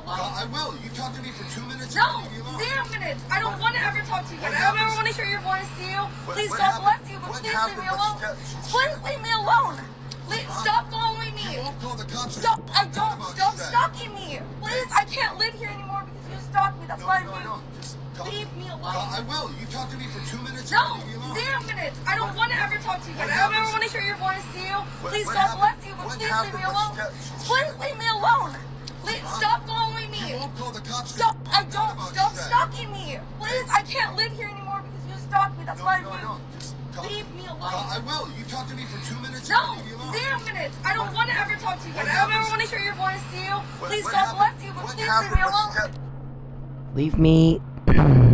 alone. I will. You talk to me for 2 minutes. No, 0 minutes. I don't want to ever talk to you again. I don't ever want to hear your voice to you. Please, God bless you, but please leave me alone. Please leave me alone. Stop following me. Stop. I don't. Stop stalking me. Please, I can't live here anymore because you stalk me. That's why I leave me alone. I will. You talk to me for 2 minutes. No, 0 minutes. I don't want to ever talk to you again. I don't ever want to hear your voice to you. Please, God bless you, but please leave me alone. Please leave me alone. Stop following me. Stop. I don't. Stop stalking me. Please, I can't live here anymore because you stalk me. That's why I leave me alone. I will. You talk to me for 2 minutes. No, 0 minutes. I don't want to ever talk to you again. I don't ever want to hear your voice to you. Please, God bless you, but please leave me alone. Leave me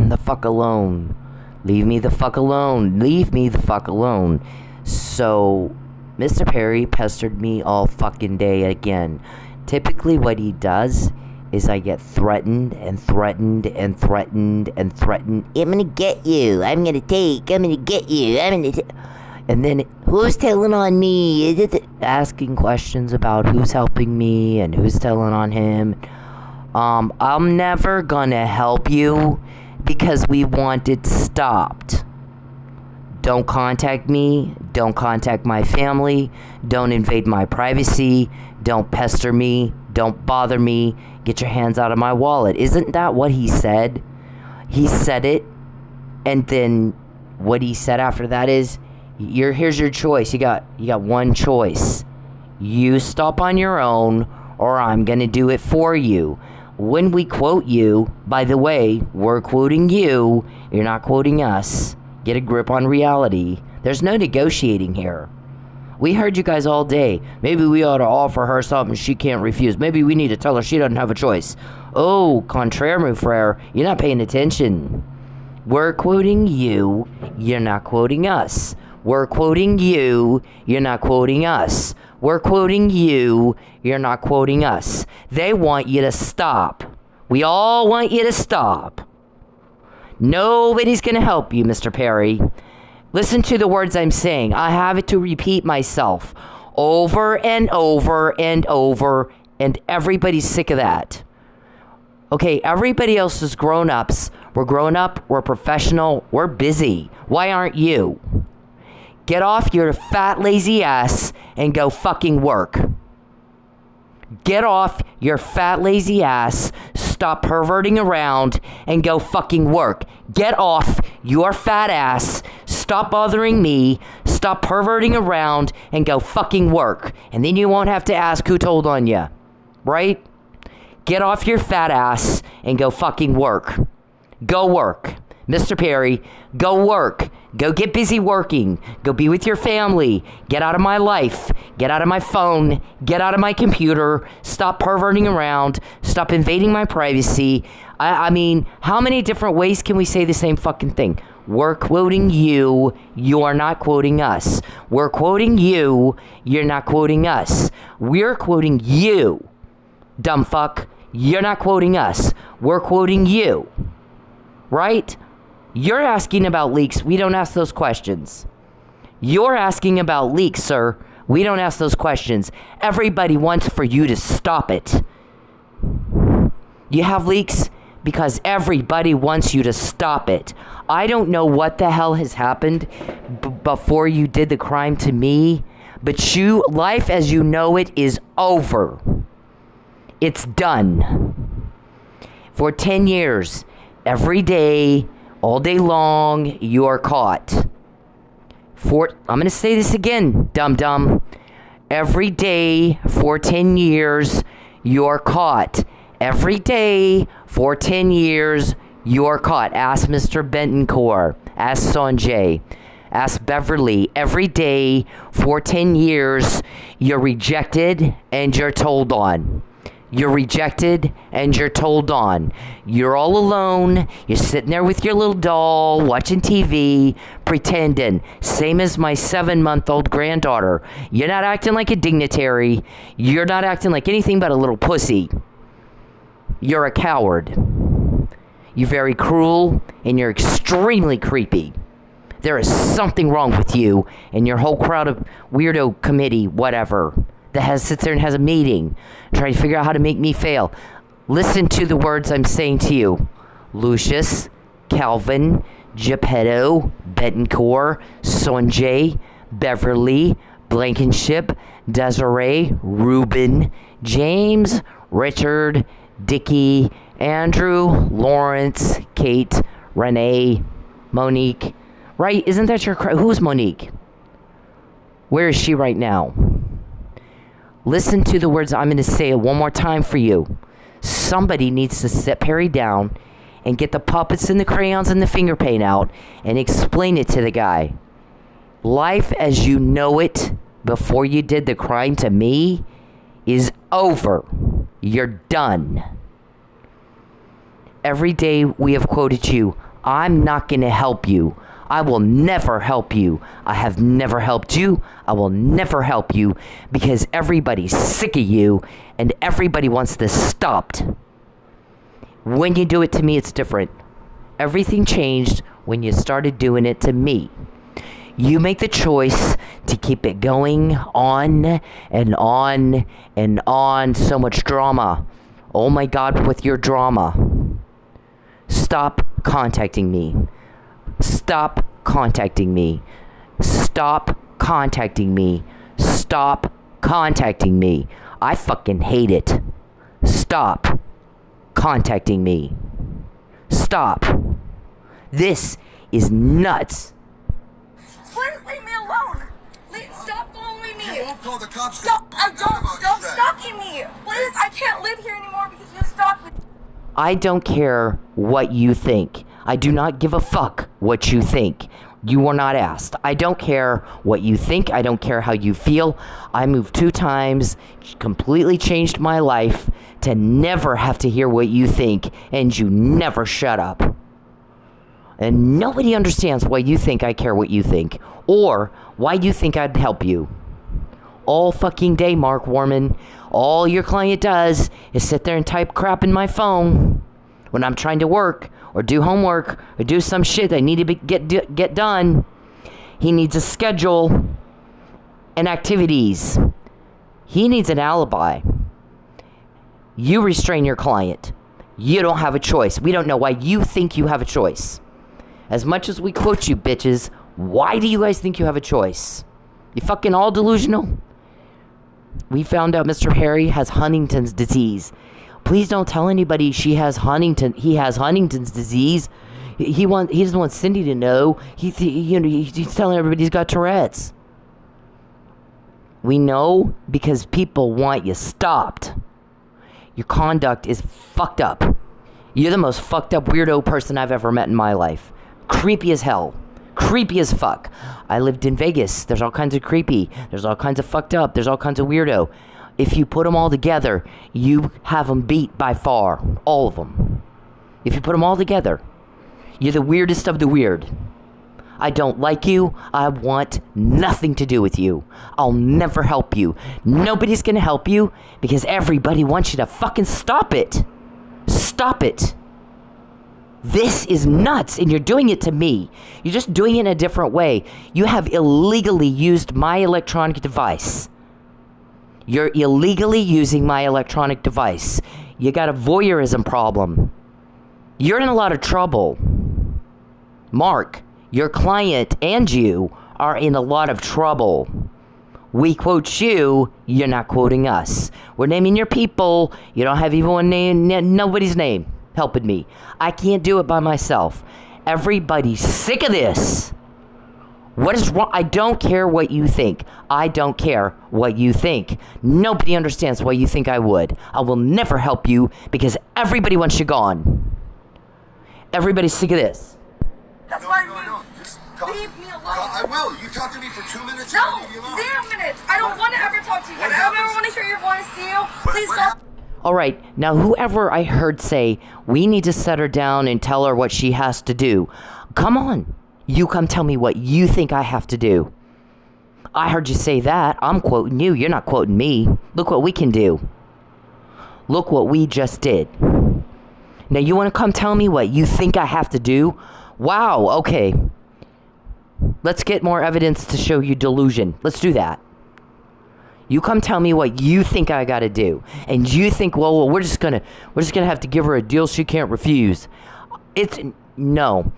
the fuck alone. Leave me the fuck alone. Leave me the fuck alone. So, Mr. Perry pestered me all fucking day again. Typically what he does is I get threatened and threatened and threatened and threatened. I'm gonna get you. I'm gonna get you. And then, who's telling on me? Asking questions about who's helping me and who's telling on him. I'm never gonna help you because we want it stopped. Don't contact me. Don't contact my family. Don't invade my privacy. Don't pester me. Don't bother me. Get your hands out of my wallet. Isn't that what he said? He said it. And then what he said after that is, here's your choice. You got one choice. You stop on your own, or I'm going to do it for you. When we quote you, by the way, we're quoting you. You're not quoting us. Get a grip on reality. There's no negotiating here. We heard you guys all day. Maybe we ought to offer her something she can't refuse. Maybe we need to tell her she doesn't have a choice. Oh, contraire, mon frere. You're not paying attention. We're quoting you. You're not quoting us. We're quoting you. You're not quoting us. We're quoting you. You're not quoting us. They want you to stop. We all want you to stop. Nobody's going to help you, Mr. Perry. Listen to the words I'm saying. I have it to repeat myself over and over and over, and everybody's sick of that. Okay, everybody else is grown-ups. We're grown up, we're professional, we're busy. Why aren't you? Get off your fat, lazy ass and go fucking work. Get off your fat, lazy ass, stop perverting around, and go fucking work. Get off your fat ass, stop bothering me, stop perverting around, and go fucking work. And then you won't have to ask who told on you, right? Get off your fat ass and go fucking work. Go work. Mr. Perry, go work. Go get busy working. Go be with your family. Get out of my life. Get out of my phone. Get out of my computer. Stop perverting around. Stop invading my privacy. I mean, how many different ways can we say the same fucking thing? We're quoting you. You're not quoting us. We're quoting you. You're not quoting us. We're quoting you. Dumb fuck. You're not quoting us. We're quoting you. Right? You're asking about leaks. We don't ask those questions. You're asking about leaks, sir. We don't ask those questions. Everybody wants for you to stop it. You have leaks because everybody wants you to stop it. I don't know what the hell has happened before you did the crime to me, but life as you know it is over. It's done. For 10 years, every day, all day long, you are caught. I'm going to say this again, dum-dum. Every day for 10 years, you're caught. Every day for 10 years, you're caught. Ask Mr. Bentoncourt. Ask Sanjay. Ask Beverly. Every day for 10 years, you're rejected and you're told on. You're rejected and you're told on. You're all alone. You're sitting there with your little doll, watching TV, pretending. Same as my 7-month-old granddaughter. You're not acting like a dignitary. You're not acting like anything but a little pussy. You're a coward. You're very cruel and you're extremely creepy. There is something wrong with you and your whole crowd of weirdo committee, whatever, that sits there and has a meeting trying to figure out how to make me fail. Listen to the words I'm saying to you. Lucius, Calvin, Geppetto, Betancourt, Sonjay, Beverly, Blankenship, Desiree, Ruben, James, Richard, Dickie, Andrew, Lawrence, Kate, Renee, Monique. Right? Isn't that your... Who's Monique? Where is she right now? Listen to the words. I'm going to say it one more time for you. Somebody needs to sit Perry down and get the puppets and the crayons and the finger paint out and explain it to the guy. Life as you know it before you did the crime to me is over. You're done. Every day we have quoted you. I'm not going to help you. I will never help you. I have never helped you. I will never help you because everybody's sick of you and everybody wants this stopped. When you do it to me, it's different. Everything changed when you started doing it to me. You make the choice to keep it going on and on and on. So much drama. Oh my God, with your drama. Stop contacting me. Stop contacting me. Stop contacting me. Stop contacting me. I fucking hate it. Stop contacting me. Stop. This is nuts. Please leave me alone. Stop following me. You won't call the cops. Stop. Stop stalking me. Please, I can't live here anymore because you stalked me. I don't care what you think. I do not give a fuck what you think. You were not asked. I don't care what you think. I don't care how you feel. I moved 2 times, completely changed my life to never have to hear what you think, and you never shut up. And nobody understands why you think I care what you think, or why you think I'd help you. All fucking day, Mark Warman. All your client does is sit there and type crap in my phone when I'm trying to work or do homework or do some shit I need to get done. He needs a schedule and activities. He needs an alibi. You restrain your client. You don't have a choice. We don't know why you think you have a choice. As much as we quote you bitches, why do you guys think you have a choice? You fucking all delusional? We found out Mr. Harry has Huntington's disease. Please don't tell anybody he has Huntington's disease. He doesn't want Cindy to know. He's telling everybody he's got Tourette's. We know because people want you stopped. Your conduct is fucked up. You're the most fucked up weirdo person I've ever met in my life. Creepy as hell. Creepy as fuck. I lived in Vegas. There's all kinds of creepy. There's all kinds of fucked up. There's all kinds of weirdo. If you put them all together, you have them beat by far. All of them. If you put them all together, you're the weirdest of the weird. I don't like you. I want nothing to do with you. I'll never help you. Nobody's gonna help you because everybody wants you to fucking stop it. Stop it. This is nuts, and you're doing it to me. You're just doing it in a different way. You have illegally used my electronic device. You're illegally using my electronic device. You got a voyeurism problem. You're in a lot of trouble. Mark, your client and you are in a lot of trouble. We quote you, you're not quoting us. We're naming your people. You don't have even one name, nobody's name helping me. I can't do it by myself. Everybody's sick of this. What is wrong? I don't care what you think. I don't care what you think. Nobody understands why you think I would. I will never help you because everybody wants you gone. Everybody's sick of this. That's why leave me alone. I will. You talk to me for 2 minutes. No, 0 minutes. I don't want to ever talk to you. I don't ever want to hear your voice, Seal. Please stop. All right, now whoever I heard say, we need to set her down and tell her what she has to do. Come on. You come tell me what you think I have to do. I heard you say that. I'm quoting you. You're not quoting me. Look what we can do. Look what we just did. Now you want to come tell me what you think I have to do? Wow, okay. Let's get more evidence to show you delusion. Let's do that. You come tell me what you think I gotta do. And you think, well, we're just gonna have to give her a deal she can't refuse. No.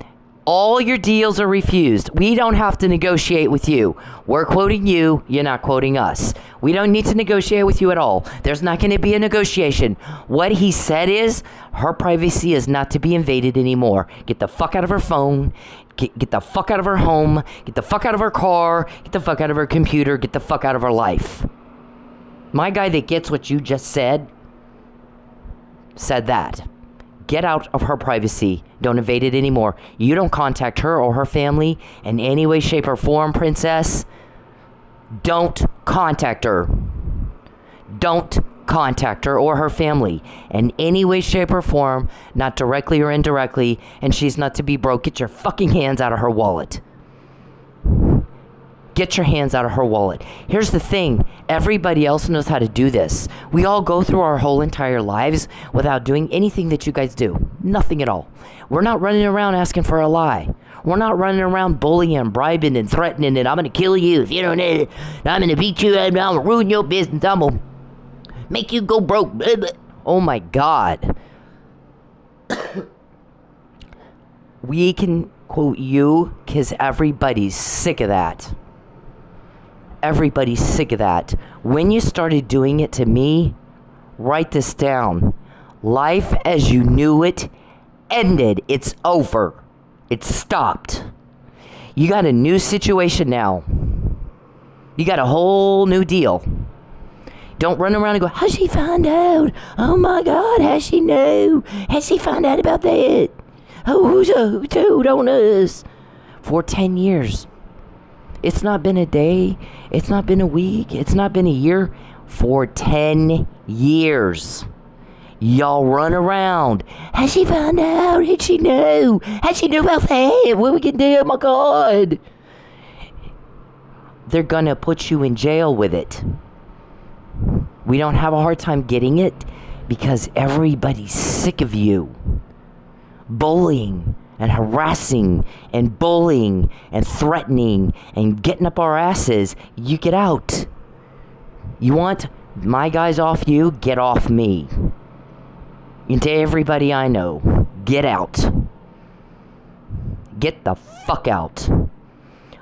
All your deals are refused. We don't have to negotiate with you. We're quoting you. You're not quoting us. We don't need to negotiate with you at all. There's not going to be a negotiation. What he said is her privacy is not to be invaded anymore. Get the fuck out of her phone. Get the fuck out of her home. Get the fuck out of her car. Get the fuck out of her computer. Get the fuck out of her life. My guy that gets what you just said that. Get out of her privacy. Don't invade it anymore. You don't contact her or her family in any way, shape, or form, princess. Don't contact her. Don't contact her or her family in any way, shape, or form, not directly or indirectly, and she's not to be broke. Get your fucking hands out of her wallet. Get your hands out of her wallet. Here's the thing. Everybody else knows how to do this. We all go through our whole entire lives without doing anything that you guys do. Nothing at all. We're not running around asking for a lie. We're not running around bullying and bribing and threatening and I'm going to kill you if you don't need it. I'm going to beat you and I'm going to ruin your business. I'm going to make you go broke. Oh my God. We can quote you because everybody's sick of that. Everybody's sick of that. When you started doing it to me, write this down. Life as you knew it ended. It's over. It stopped. You got a new situation now. You got a whole new deal. Don't run around and go, how'd she find out? Oh my God, how'd she know? How'd she find out about that? Oh, who told on us? For 10 years. It's not been a day. It's not been a week. It's not been a year. For 10 years. Y'all run around. How'd she find out? How'd she know? How'd she know about that? What we can do? Oh my God. They're gonna put you in jail with it. We don't have a hard time getting it because everybody's sick of you. Bullying and harassing and bullying and threatening and getting up our asses. You get out. You want my guys off you? Get off me. And to everybody I know, get out. Get the fuck out.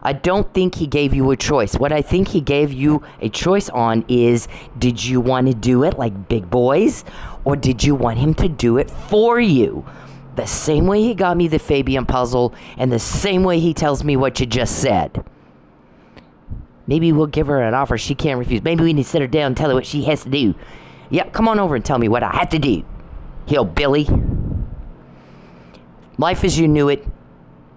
I don't think he gave you a choice. What I think he gave you a choice on is, did you want to do it like big boys? Or did you want him to do it for you? The same way he got me the Fabian puzzle, and the same way he tells me what you just said. Maybe we'll give her an offer she can't refuse. Maybe we need to sit her down and tell her what she has to do. Yep, come on over and tell me what I have to do. Hillbilly. Life as you knew it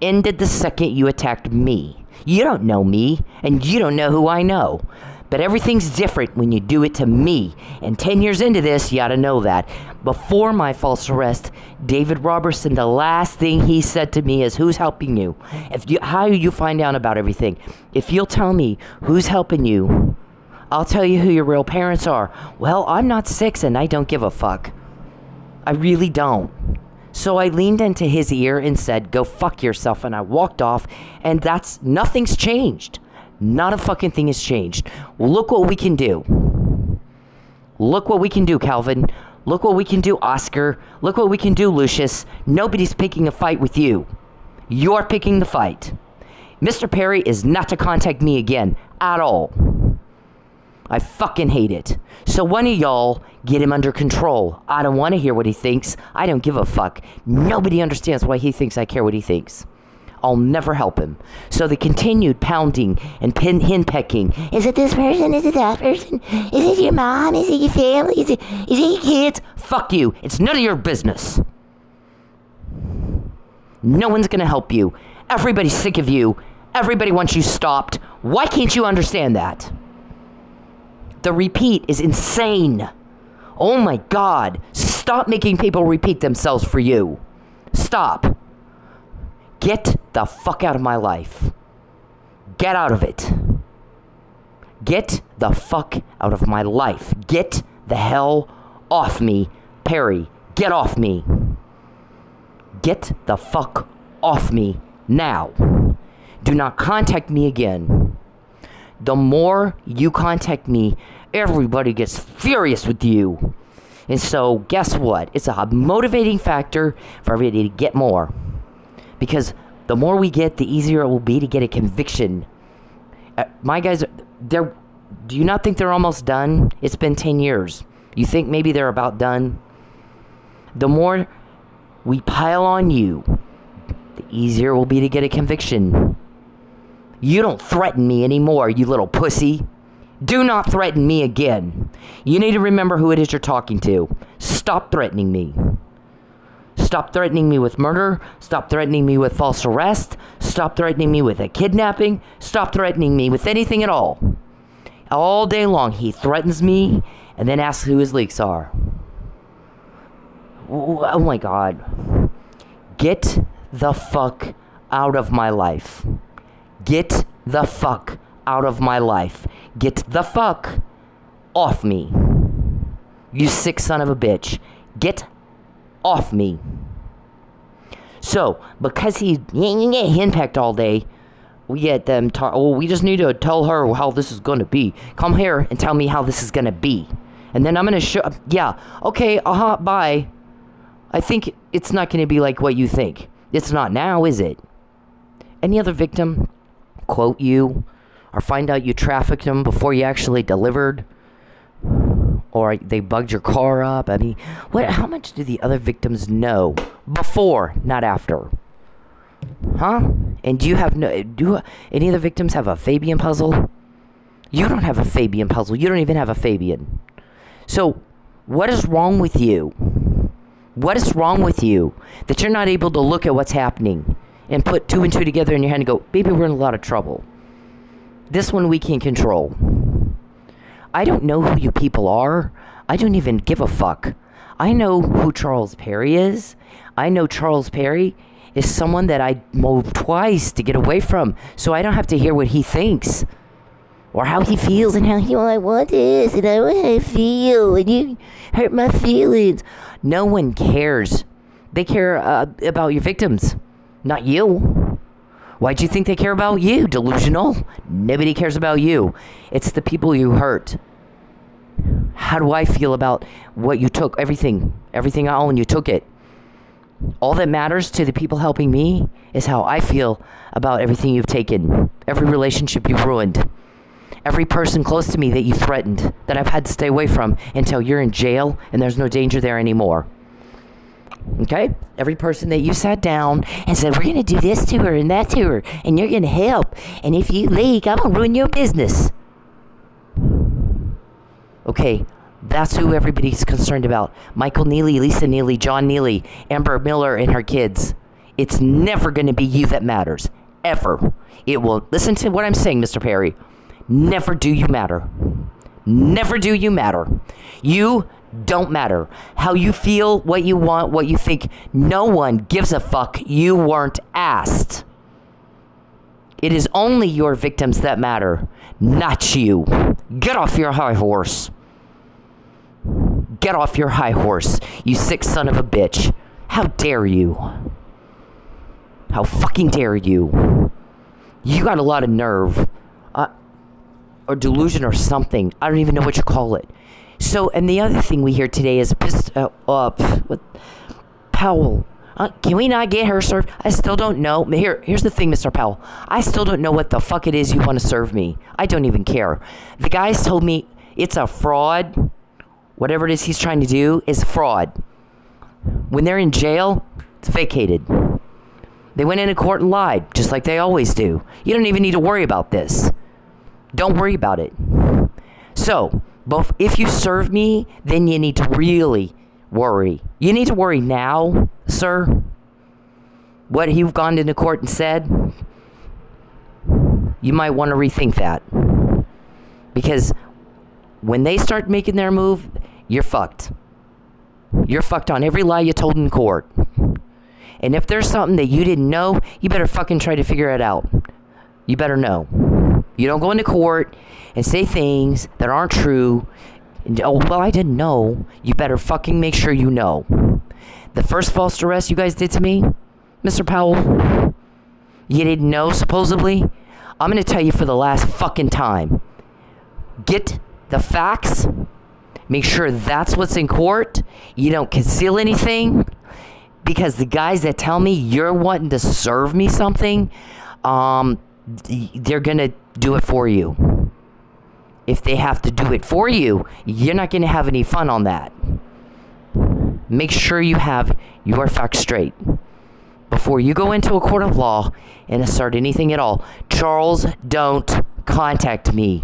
ended the second you attacked me. You don't know me, and you don't know who I know. But everything's different when you do it to me. And 10 years into this, you ought to know that. Before my false arrest, David Robertson, the last thing he said to me is, who's helping you? How do you find out about everything? If you'll tell me who's helping you, I'll tell you who your real parents are. Well, I'm not 6 and I don't give a fuck. I really don't. So I leaned into his ear and said, go fuck yourself. And I walked off, and nothing's changed. Not a fucking thing has changed. Well, look what we can do. Look what we can do, Calvin. Look what we can do, Oscar. Look what we can do, Lucius. Nobody's picking a fight with you. You're picking the fight. Mr. Perry is not to contact me again at all. I fucking hate it. So one of y'all get him under control. I don't want to hear what he thinks. I don't give a fuck. Nobody understands why he thinks I care what he thinks. I'll never help him. So the continued pounding and henpecking. Is it this person? Is it that person? Is it your mom? Is it your family? Is it your kids? Fuck you. It's none of your business. No one's gonna help you. Everybody's sick of you. Everybody wants you stopped. Why can't you understand that? The repeat is insane. Oh my God. Stop making people repeat themselves for you. Stop. Get the fuck out of my life. Get out of it. Get the fuck out of my life. Get the hell off me, Perry. Get off me. Get the fuck off me now. Do not contact me again. the more you contact me, everybody gets furious with you. And so, guess what? It's a motivating factor for everybody to get more. Because the more we get, the easier it will be to get a conviction. My guys, do you not think they're almost done? It's been 10 years. You think maybe they're about done? The more we pile on you, the easier it will be to get a conviction. You don't threaten me anymore, you little pussy. Do not threaten me again. You need to remember who it is you're talking to. Stop threatening me. Stop threatening me with murder. Stop threatening me with false arrest. Stop threatening me with a kidnapping. Stop threatening me with anything at all. All day long, he threatens me and then asks who his leaks are. Oh my God. Get the fuck out of my life. Get the fuck out of my life. Get the fuck off me. You sick son of a bitch. Get off me. So, because he henpecked all day, we get them we just need to tell her how this is going to be. Come here and tell me how this is going to be. And then I'm going to show... Yeah, okay, bye. I think it's not going to be like what you think. It's not now, is it? Any other victim quote you or find out you trafficked them before you actually delivered, or they bugged your car up? I mean, how much do the other victims know before, not after? Huh? And do any of the victims have a Fabian puzzle? You don't have a Fabian puzzle. You don't even have a Fabian. So, what is wrong with you? What is wrong with you that you're not able to look at what's happening and put 2 and 2 together in your head and go, baby, we're in a lot of trouble. This one we can't control. I don't know who you people are. I don't even give a fuck. I know who Charles Perry is. I know Charles Perry is someone that I moved twice to get away from, so I don't have to hear what he thinks or how he feels and how I want this and I want how I feel and you hurt my feelings. No one cares. They care about your victims, not you. Why do you think they care about you, delusional? Nobody cares about you. It's the people you hurt. How do I feel about what you took? Everything I own, you took it. All that matters to the people helping me is how I feel about everything you've taken. Every relationship you've ruined. Every person close to me that you threatened, that I've had to stay away from until you're in jail and there's no danger there anymore. Okay? Every person that you sat down and said, we're going to do this to her and that to her, and you're going to help, and if you leak, I'm going to ruin your business. Okay, that's who everybody's concerned about. Michael Neely, Lisa Neely, John Neely, Amber Miller, and her kids. It's never going to be you that matters. Ever. It will. Listen to what I'm saying, Mr. Perry. Never do you matter. Never do you matter. You don't matter. How you feel, what you want, what you think, no one gives a fuck. You weren't asked. It is only your victims that matter, not you. Get off your high horse. Get off your high horse, you sick son of a bitch. How dare you? How fucking dare you? You got a lot of nerve. Or delusion or something. I don't even know what you call it. So, and the other thing we hear today is Powell. Can we not get her served? I still don't know. Here's the thing, Mr. Powell. I still don't know what the fuck it is you want to serve me. I don't even care. The guys told me it's a fraud. Whatever it is he's trying to do is fraud. When they're in jail, it's vacated. They went into court and lied, just like they always do. You don't even need to worry about this. Don't worry about it. So, both if you serve me, then you need to really worry. You need to worry now, sir. What you've gone into court and said, you might want to rethink that. Because when they start making their move, you're fucked. You're fucked on every lie you told in court. And if there's something that you didn't know, you better fucking try to figure it out. You better know. You don't go into court and say things that aren't true. And, oh, well, I didn't know. You better fucking make sure you know. The first false arrest you guys did to me, Mr. Powell, you didn't know, supposedly. I'm going to tell you for the last fucking time. Get the facts. Make sure that's what's in court. You don't conceal anything. Because the guys that tell me you're wanting to serve me something, they're going to do it for you. If they have to do it for you, you're not going to have any fun on that. Make sure you have your facts straight before you go into a court of law and assert anything at all. Charles, don't contact me.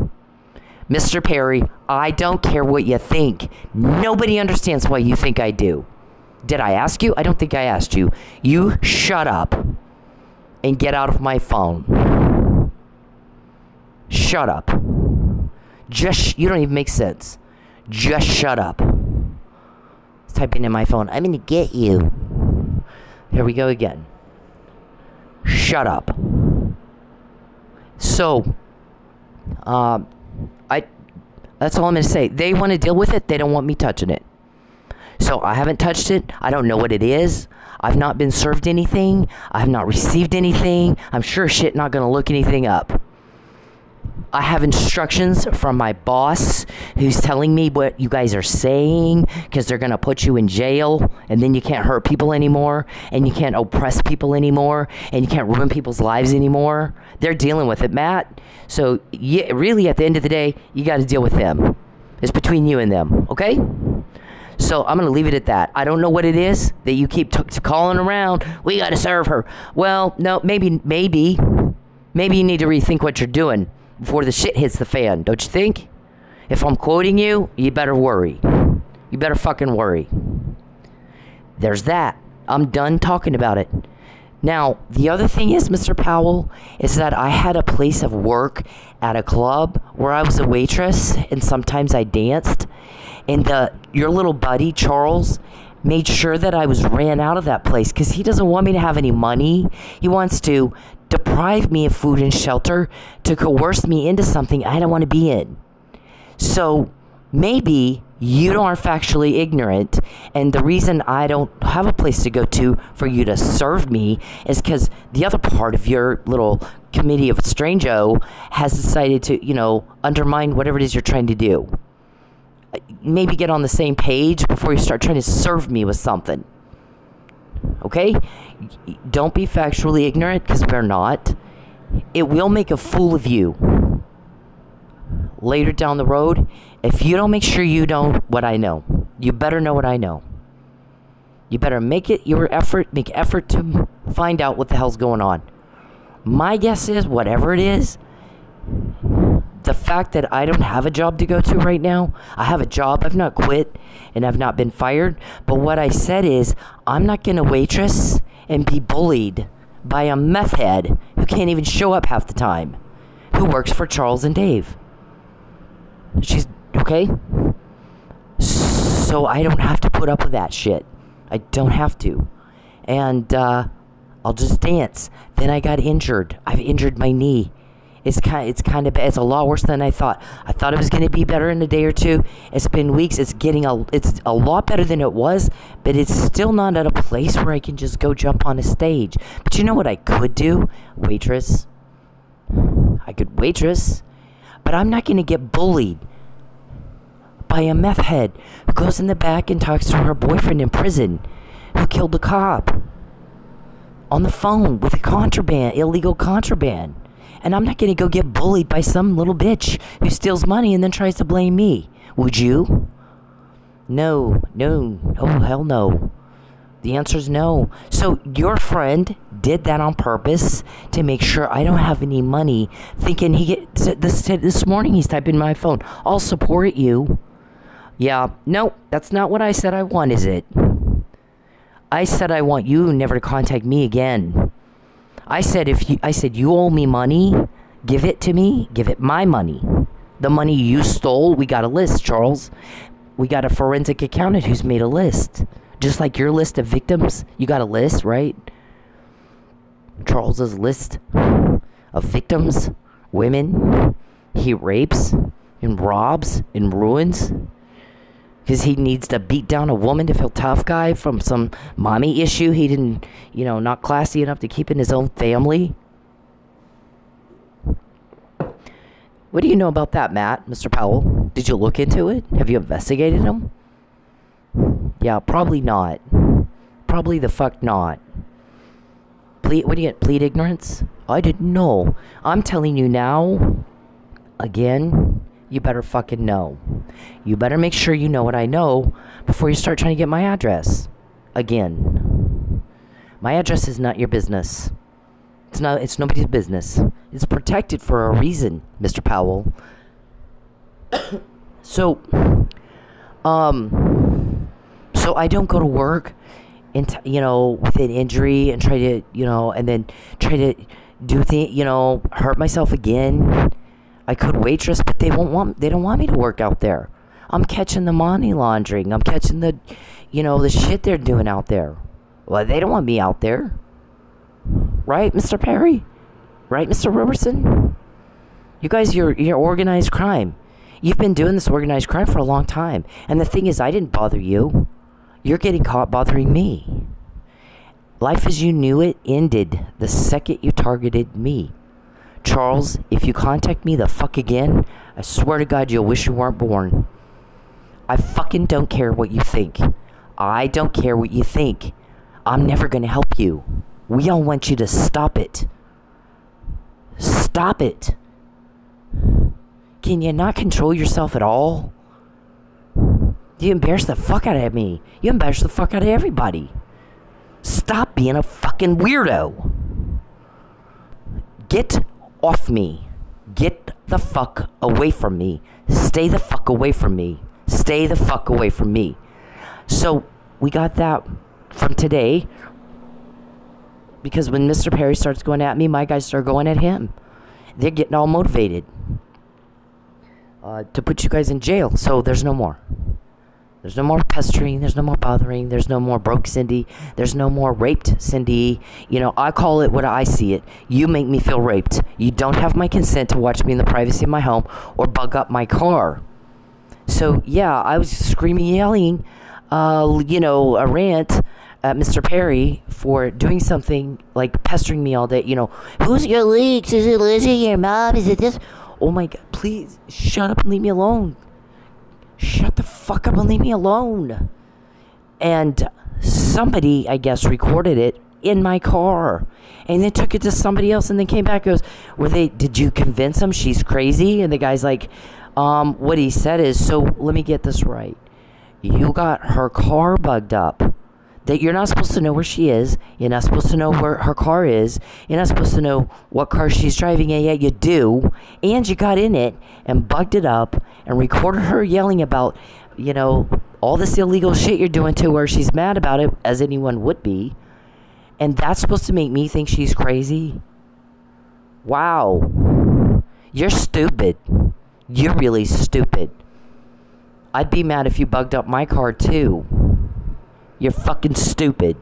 Mr. Perry, I don't care what you think. Nobody understands why you think I do. Did I ask you? I don't think I asked you. You shut up and get out of my phone. Shut up. You don't even make sense. Just shut up. Let's type in my phone. I'm gonna get you. Here we go again. Shut up. So, that's all I'm gonna say. They want to deal with it. They don't want me touching it. So I haven't touched it. I don't know what it is. I've not been served anything. I have not received anything. I'm sure shit not gonna look anything up. I have instructions from my boss who's telling me what you guys are saying because they're going to put you in jail and then you can't hurt people anymore and you can't oppress people anymore and you can't ruin people's lives anymore. They're dealing with it, Matt. So yeah, really at the end of the day, you got to deal with them. It's between you and them, okay? So I'm going to leave it at that. I don't know what it is that you keep calling around. We got to serve her. Well, no, maybe you need to rethink what you're doing before the shit hits the fan, don't you think? If I'm quoting you, you better worry. You better fucking worry. There's that. I'm done talking about it. Now, the other thing is, Mr. Powell, is that I had a place of work at a club where I was a waitress and sometimes I danced. And your little buddy, Charles, made sure that I was ran out of that place because he doesn't want me to have any money. He wants to deprive me of food and shelter to coerce me into something I don't want to be in. So maybe you aren't factually ignorant, and the reason I don't have a place to go to for you to serve me is because the other part of your little committee of strange-o has decided to, undermine whatever it is you're trying to do. Maybe get on the same page before you start trying to serve me with something. Okay? Don't be factually ignorant, because we're not. It will make a fool of you later down the road if you don't make sure you know what I know. You better know what I know. You better make effort to find out what the hell's going on. My guess is, whatever it is, the fact that I don't have a job to go to right now, I have a job, I've not quit, and I've not been fired, but what I said is, I'm not going to waitress and be bullied by a meth head who can't even show up half the time, who works for Charles and Dave. She's, okay? So I don't have to put up with that shit. I don't have to. And, I'll just dance. Then I got injured. I've injured my knee. It's kind of bad. It's a lot worse than I thought. I thought it was going to be better in a day or two. It's been weeks. It's a lot better than it was, but it's still not at a place where I can just go jump on a stage. But you know what I could do? Waitress. I could waitress, but I'm not going to get bullied by a meth head who goes in the back and talks to her boyfriend in prison who killed the cop on the phone with illegal contraband. And I'm not going to go get bullied by some little bitch who steals money and then tries to blame me. Would you? No. Oh, hell no. The answer is no. So your friend did that on purpose to make sure I don't have any money, thinking this morning he's typing in my phone, I'll support you. Yeah, no, that's not what I said I want, is it? I said I want you never to contact me again. I said you owe me money, give it to me, give it my money. The money you stole, we got a list, Charles. We got a forensic accountant who's made a list. Just like your list of victims, you got a list, right? Charles's list of victims, women he rapes and robs and ruins. Because he needs to beat down a woman to feel tough guy from some mommy issue he didn't, not classy enough to keep in his own family. What do you know about that, Matt, Mr. Powell? Did you look into it? Have you investigated him? Yeah, probably not. Probably the fuck not. What do you get? Plead ignorance? I didn't know. I'm telling you now, again, you better fucking know. You better make sure you know what I know before you start trying to get my address. Again. My address is not your business. It's nobody's business. It's protected for a reason, Mr. Powell. So I don't go to work and, with an injury and try to, and then try to do things, hurt myself again. I could waitress, but they don't want me to work out there. I'm catching the money laundering. I'm catching the, the shit they're doing out there. Well, they don't want me out there. Right, Mr. Perry? Right, Mr. Robertson? You guys, you're organized crime. You've been doing this organized crime for a long time. And the thing is, I didn't bother you. You're getting caught bothering me. Life as you knew it ended the second you targeted me. Charles, if you contact me the fuck again, I swear to God you'll wish you weren't born. I fucking don't care what you think. I don't care what you think. I'm never gonna help you. We all want you to stop it. Stop it. Can you not control yourself at all? You embarrass the fuck out of me. You embarrass the fuck out of everybody. Stop being a fucking weirdo. Get off me. Get the fuck away from me. Stay the fuck away from me. Stay the fuck away from me. So, we got that from today. Because when Mr. Perry starts going at me, my guys start going at him. They're getting all motivated to put you guys in jail. So there's no more. There's no more pestering. There's no more bothering. There's no more broke Cindy. There's no more raped Cindy. I call it what I see it. You make me feel raped. You don't have my consent to watch me in the privacy of my home or bug up my car. So, yeah, I was screaming, yelling, a rant at Mr. Perry for doing something like pestering me all day. Who's your leaks? Is it Lizzie, your mom? Is it this? Oh my God, please shut up and leave me alone. Shut the fuck up and leave me alone. And somebody, I guess, recorded it in my car. And then took it to somebody else and then came back and goes, did you convince him she's crazy? And the guy's like, what he said is, so let me get this right. You got her car bugged up. That you're not supposed to know where she is. You're not supposed to know where her car is. You're not supposed to know what car she's driving, and yet you do. And you got in it and bugged it up and recorded her yelling about, all this illegal shit you're doing to her. She's mad about it, as anyone would be. And that's supposed to make me think she's crazy? Wow. You're stupid. You're really stupid. I'd be mad if you bugged up my car, too. You're fucking stupid.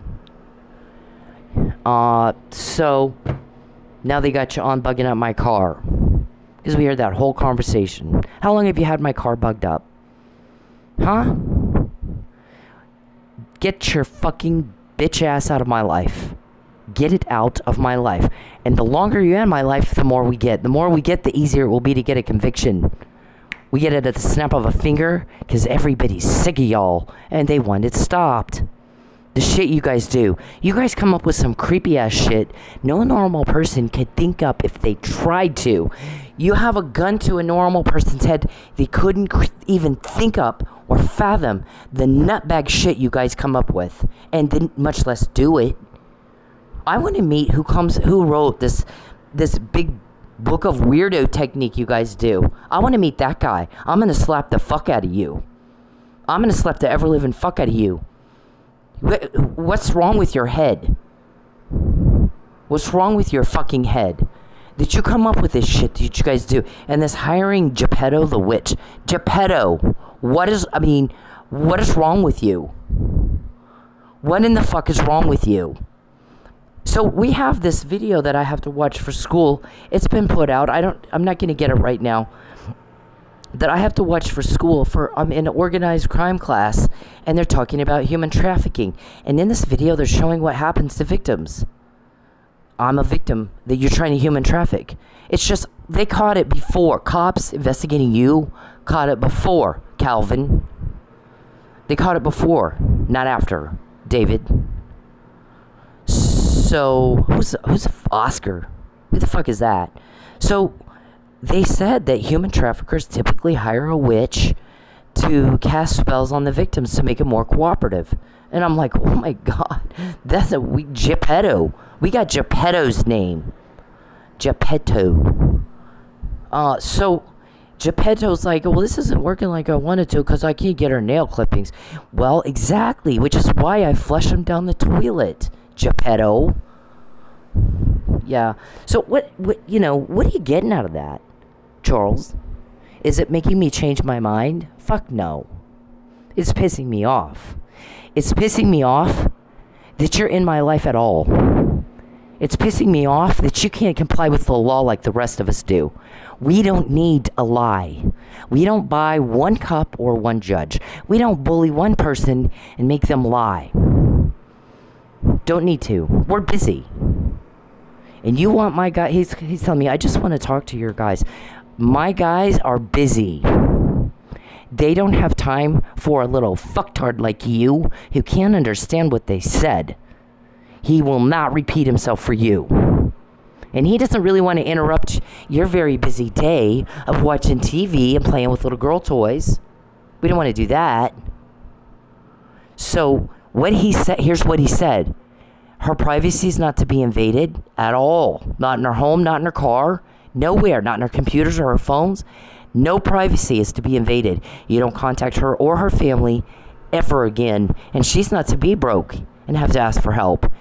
So, now they got you on bugging up my car. Because we heard that whole conversation. How long have you had my car bugged up? Huh? Get your fucking bitch ass out of my life. Get it out of my life. And the longer you're in my life, the more we get. The more we get, the easier it will be to get a conviction. We get it at the snap of a finger because everybody's sick of y'all and they want it stopped. The shit you guys do. You guys come up with some creepy ass shit no normal person could think up if they tried to. You have a gun to a normal person's head. They couldn't even think up or fathom the nutbag shit you guys come up with, and didn't much less do it. I want to meet who wrote this big book of weirdo technique you guys do. I want to meet that guy. I'm going to slap the fuck out of you. I'm going to slap the ever-living fuck out of you. What's wrong with your head? What's wrong with your fucking head? Did you come up with this shit that you guys do? And this hiring Geppetto the Witch. Geppetto, what is wrong with you? What in the fuck is wrong with you? So we have this video that I have to watch for school. It's been put out. I'm not going to get it right now. That I have to watch for school I'm in an organized crime class, and they're talking about human trafficking. And in this video, they're showing what happens to victims. I'm a victim that you're trying to human traffic. It's just, they caught it before. Cops investigating you caught it before, Calvin. They caught it before, not after, David. So, who's Oscar? Who the fuck is that? So, they said that human traffickers typically hire a witch to cast spells on the victims to make it more cooperative. And I'm like, oh my god, that's Geppetto. We got Geppetto's name. Geppetto. So Geppetto's like, well, this isn't working like I wanted to because I can't get her nail clippings. Well, exactly, which is why I flush them down the toilet, Geppetto. Yeah. So what are you getting out of that, Charles? Is it making me change my mind? Fuck no. It's pissing me off. It's pissing me off that you're in my life at all. It's pissing me off that you can't comply with the law like the rest of us do. We don't need a lie. We don't buy one cop or one judge. We don't bully one person and make them lie. Don't need to. We're busy. And you want my guy, he's telling me, I just want to talk to your guys. My guys are busy. They don't have time for a little fucktard like you who can't understand what they said. He will not repeat himself for you. And he doesn't really want to interrupt your very busy day of watching TV and playing with little girl toys. We don't want to do that. So what he said, here's what he said. Her privacy is not to be invaded at all. Not in her home, not in her car, nowhere, not in her computers or her phones. No privacy is to be invaded. You don't contact her or her family ever again. And she's not to be broke and have to ask for help.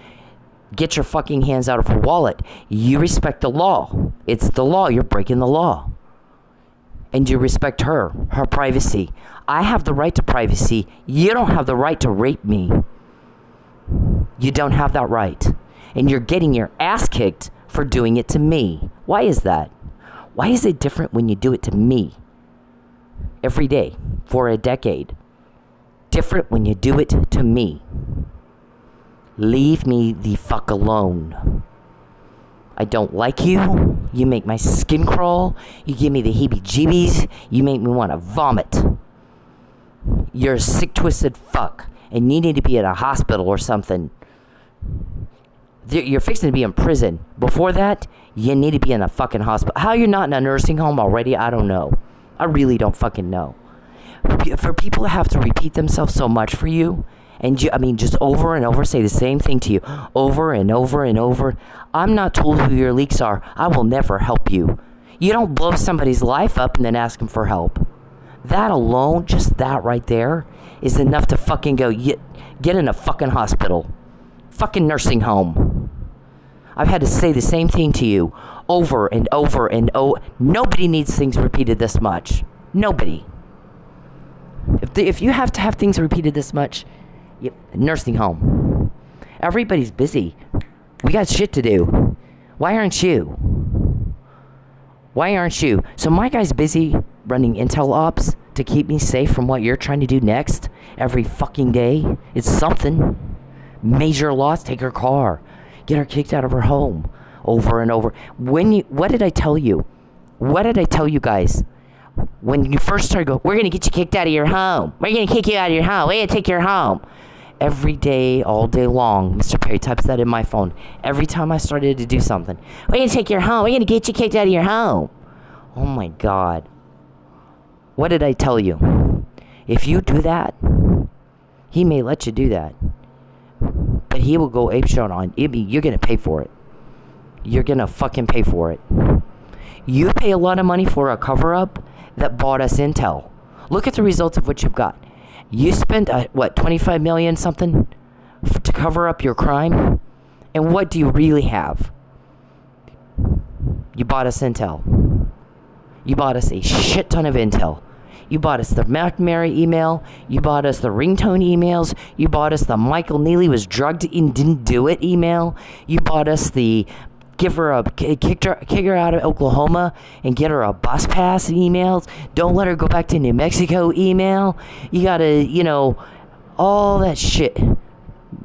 Get your fucking hands out of her wallet. You respect the law. It's the law. You're breaking the law. And you respect her privacy. I have the right to privacy. You don't have the right to rape me. You don't have that right. And you're getting your ass kicked for doing it to me. Why is that? Why is it different when you do it to me? Every day, for a decade. Different when you do it to me. Leave me the fuck alone. I don't like you. You make my skin crawl. You give me the heebie-jeebies. You make me want to vomit. You're a sick, twisted fuck. And you need to be at a hospital or something. You're fixing to be in prison. Before that, you need to be in a fucking hospital. How you're not in a nursing home already, I don't know. I really don't fucking know. For people to have to repeat themselves so much for you, and just over and over say the same thing to you, over and over and over. I'm not told who your leaks are. I will never help you. You don't blow somebody's life up and then ask them for help. That alone, just that right there, is enough to fucking go, get in a fucking hospital. Fucking nursing home. I've had to say the same thing to you over and over and over. Nobody needs things repeated this much. Nobody. If you have to have things repeated this much, nursing home. Everybody's busy. We got shit to do. Why aren't you? Why aren't you? So my guy's busy running intel ops to keep me safe from what you're trying to do next every fucking day. It's something. Major loss, take her car. Get her kicked out of her home. Over and over. What did I tell you? What did I tell you guys? When you first started going, we're going to get you kicked out of your home. We're going to kick you out of your home. We're going to take your home. Every day, all day long, Mr. Perry types that in my phone. Every time I started to do something. We're going to take your home. We're going to get you kicked out of your home. Oh my God. What did I tell you? If you do that, he may let you do that. But he will go apeshit on. You're going to pay for it. You're going to fucking pay for it. You pay a lot of money for a cover-up that bought us intel. Look at the results of what you've got. You spent, $25 million something to cover up your crime? And what do you really have? You bought us intel. You bought us a shit ton of intel. You bought us the McNamara email. You bought us the ringtone emails. You bought us the Michael Neely was drugged and didn't do it email. You bought us the kick her out of Oklahoma and get her a bus pass emails. Don't let her go back to New Mexico email. You gotta, all that shit.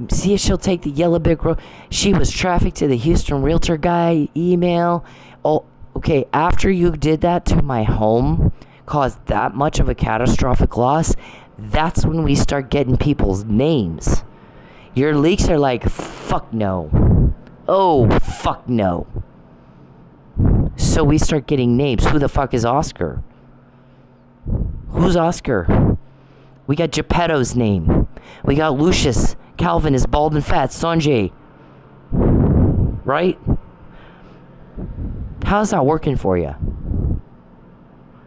See if she'll take the yellow brick road. She was trafficked to the Houston realtor guy email. Oh, okay, after you did that to my home, caused that much of a catastrophic loss, that's when we start getting people's names. Your leaks are like, fuck no. Oh, fuck no. So we start getting names. Who the fuck is Oscar? Who's Oscar? We got Geppetto's name. We got Lucius. Calvin is bald and fat. Sanjay. Right? How's that working for you?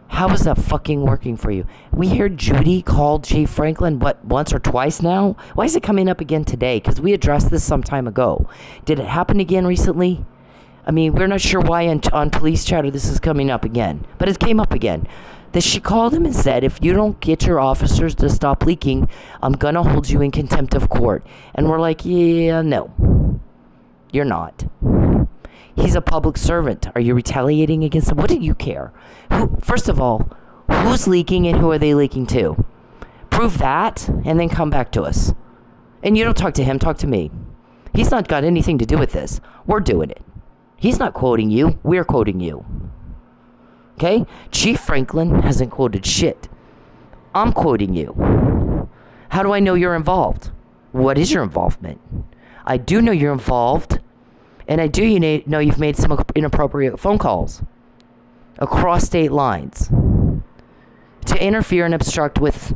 How is that fucking working for you? We hear Judy called Chief Franklin, what, once or twice now? Why is it coming up again today? Because we addressed this some time ago. Did it happen again recently? I mean, we're not sure why on police chatter this is coming up again. But it came up again. That she called him and said, if you don't get your officers to stop leaking, I'm going to hold you in contempt of court. And we're like, yeah, no. You're not. He's a public servant. Are you retaliating against him? What do you care? First of all, who's leaking and who are they leaking to? Prove that and then come back to us. And you don't talk to him, talk to me. He's not got anything to do with this. We're doing it. He's not quoting you. We're quoting you. Okay? Chief Franklin hasn't quoted shit. I'm quoting you. How do I know you're involved? What is your involvement? I do know you're involved. And I do know you've made some inappropriate phone calls across state lines to interfere and obstruct with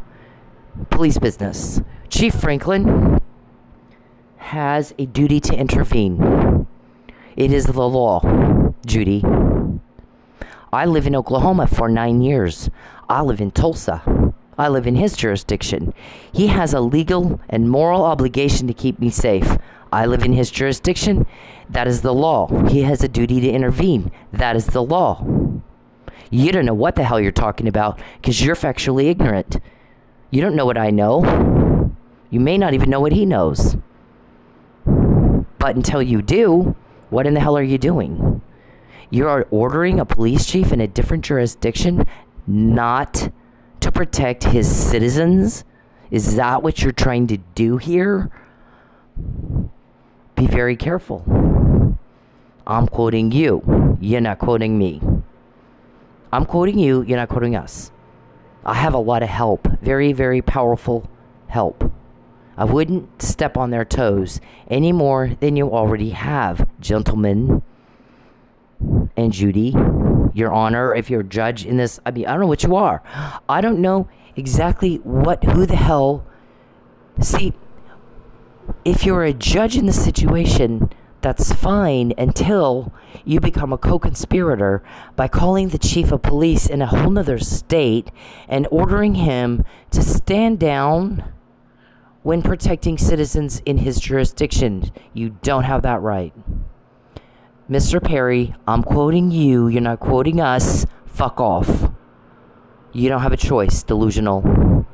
police business. Chief Franklin has a duty to intervene. It is the law, Judy. I live in Oklahoma for 9 years. I live in Tulsa. I live in his jurisdiction. He has a legal and moral obligation to keep me safe. I live in his jurisdiction. That is the law. He has a duty to intervene. That is the law. You don't know what the hell you're talking about because you're factually ignorant. You don't know what I know. You may not even know what he knows. But until you do, what in the hell are you doing? You are ordering a police chief in a different jurisdiction not to protect his citizens? Is that what you're trying to do here? Be very careful. I'm quoting you. You're not quoting me. I'm quoting you. You're not quoting us. I have a lot of help. Very, very powerful help. I wouldn't step on their toes any more than you already have, gentlemen. And Judy, Your Honor, if you're a judge in this, I mean, I don't know what you are. I don't know exactly who the hell. See, if you're a judge in the situation, that's fine until you become a co-conspirator by calling the chief of police in a whole nother state and ordering him to stand down when protecting citizens in his jurisdiction. You don't have that right. Mr. Perry, I'm quoting you. You're not quoting us. Fuck off. You don't have a choice, delusional.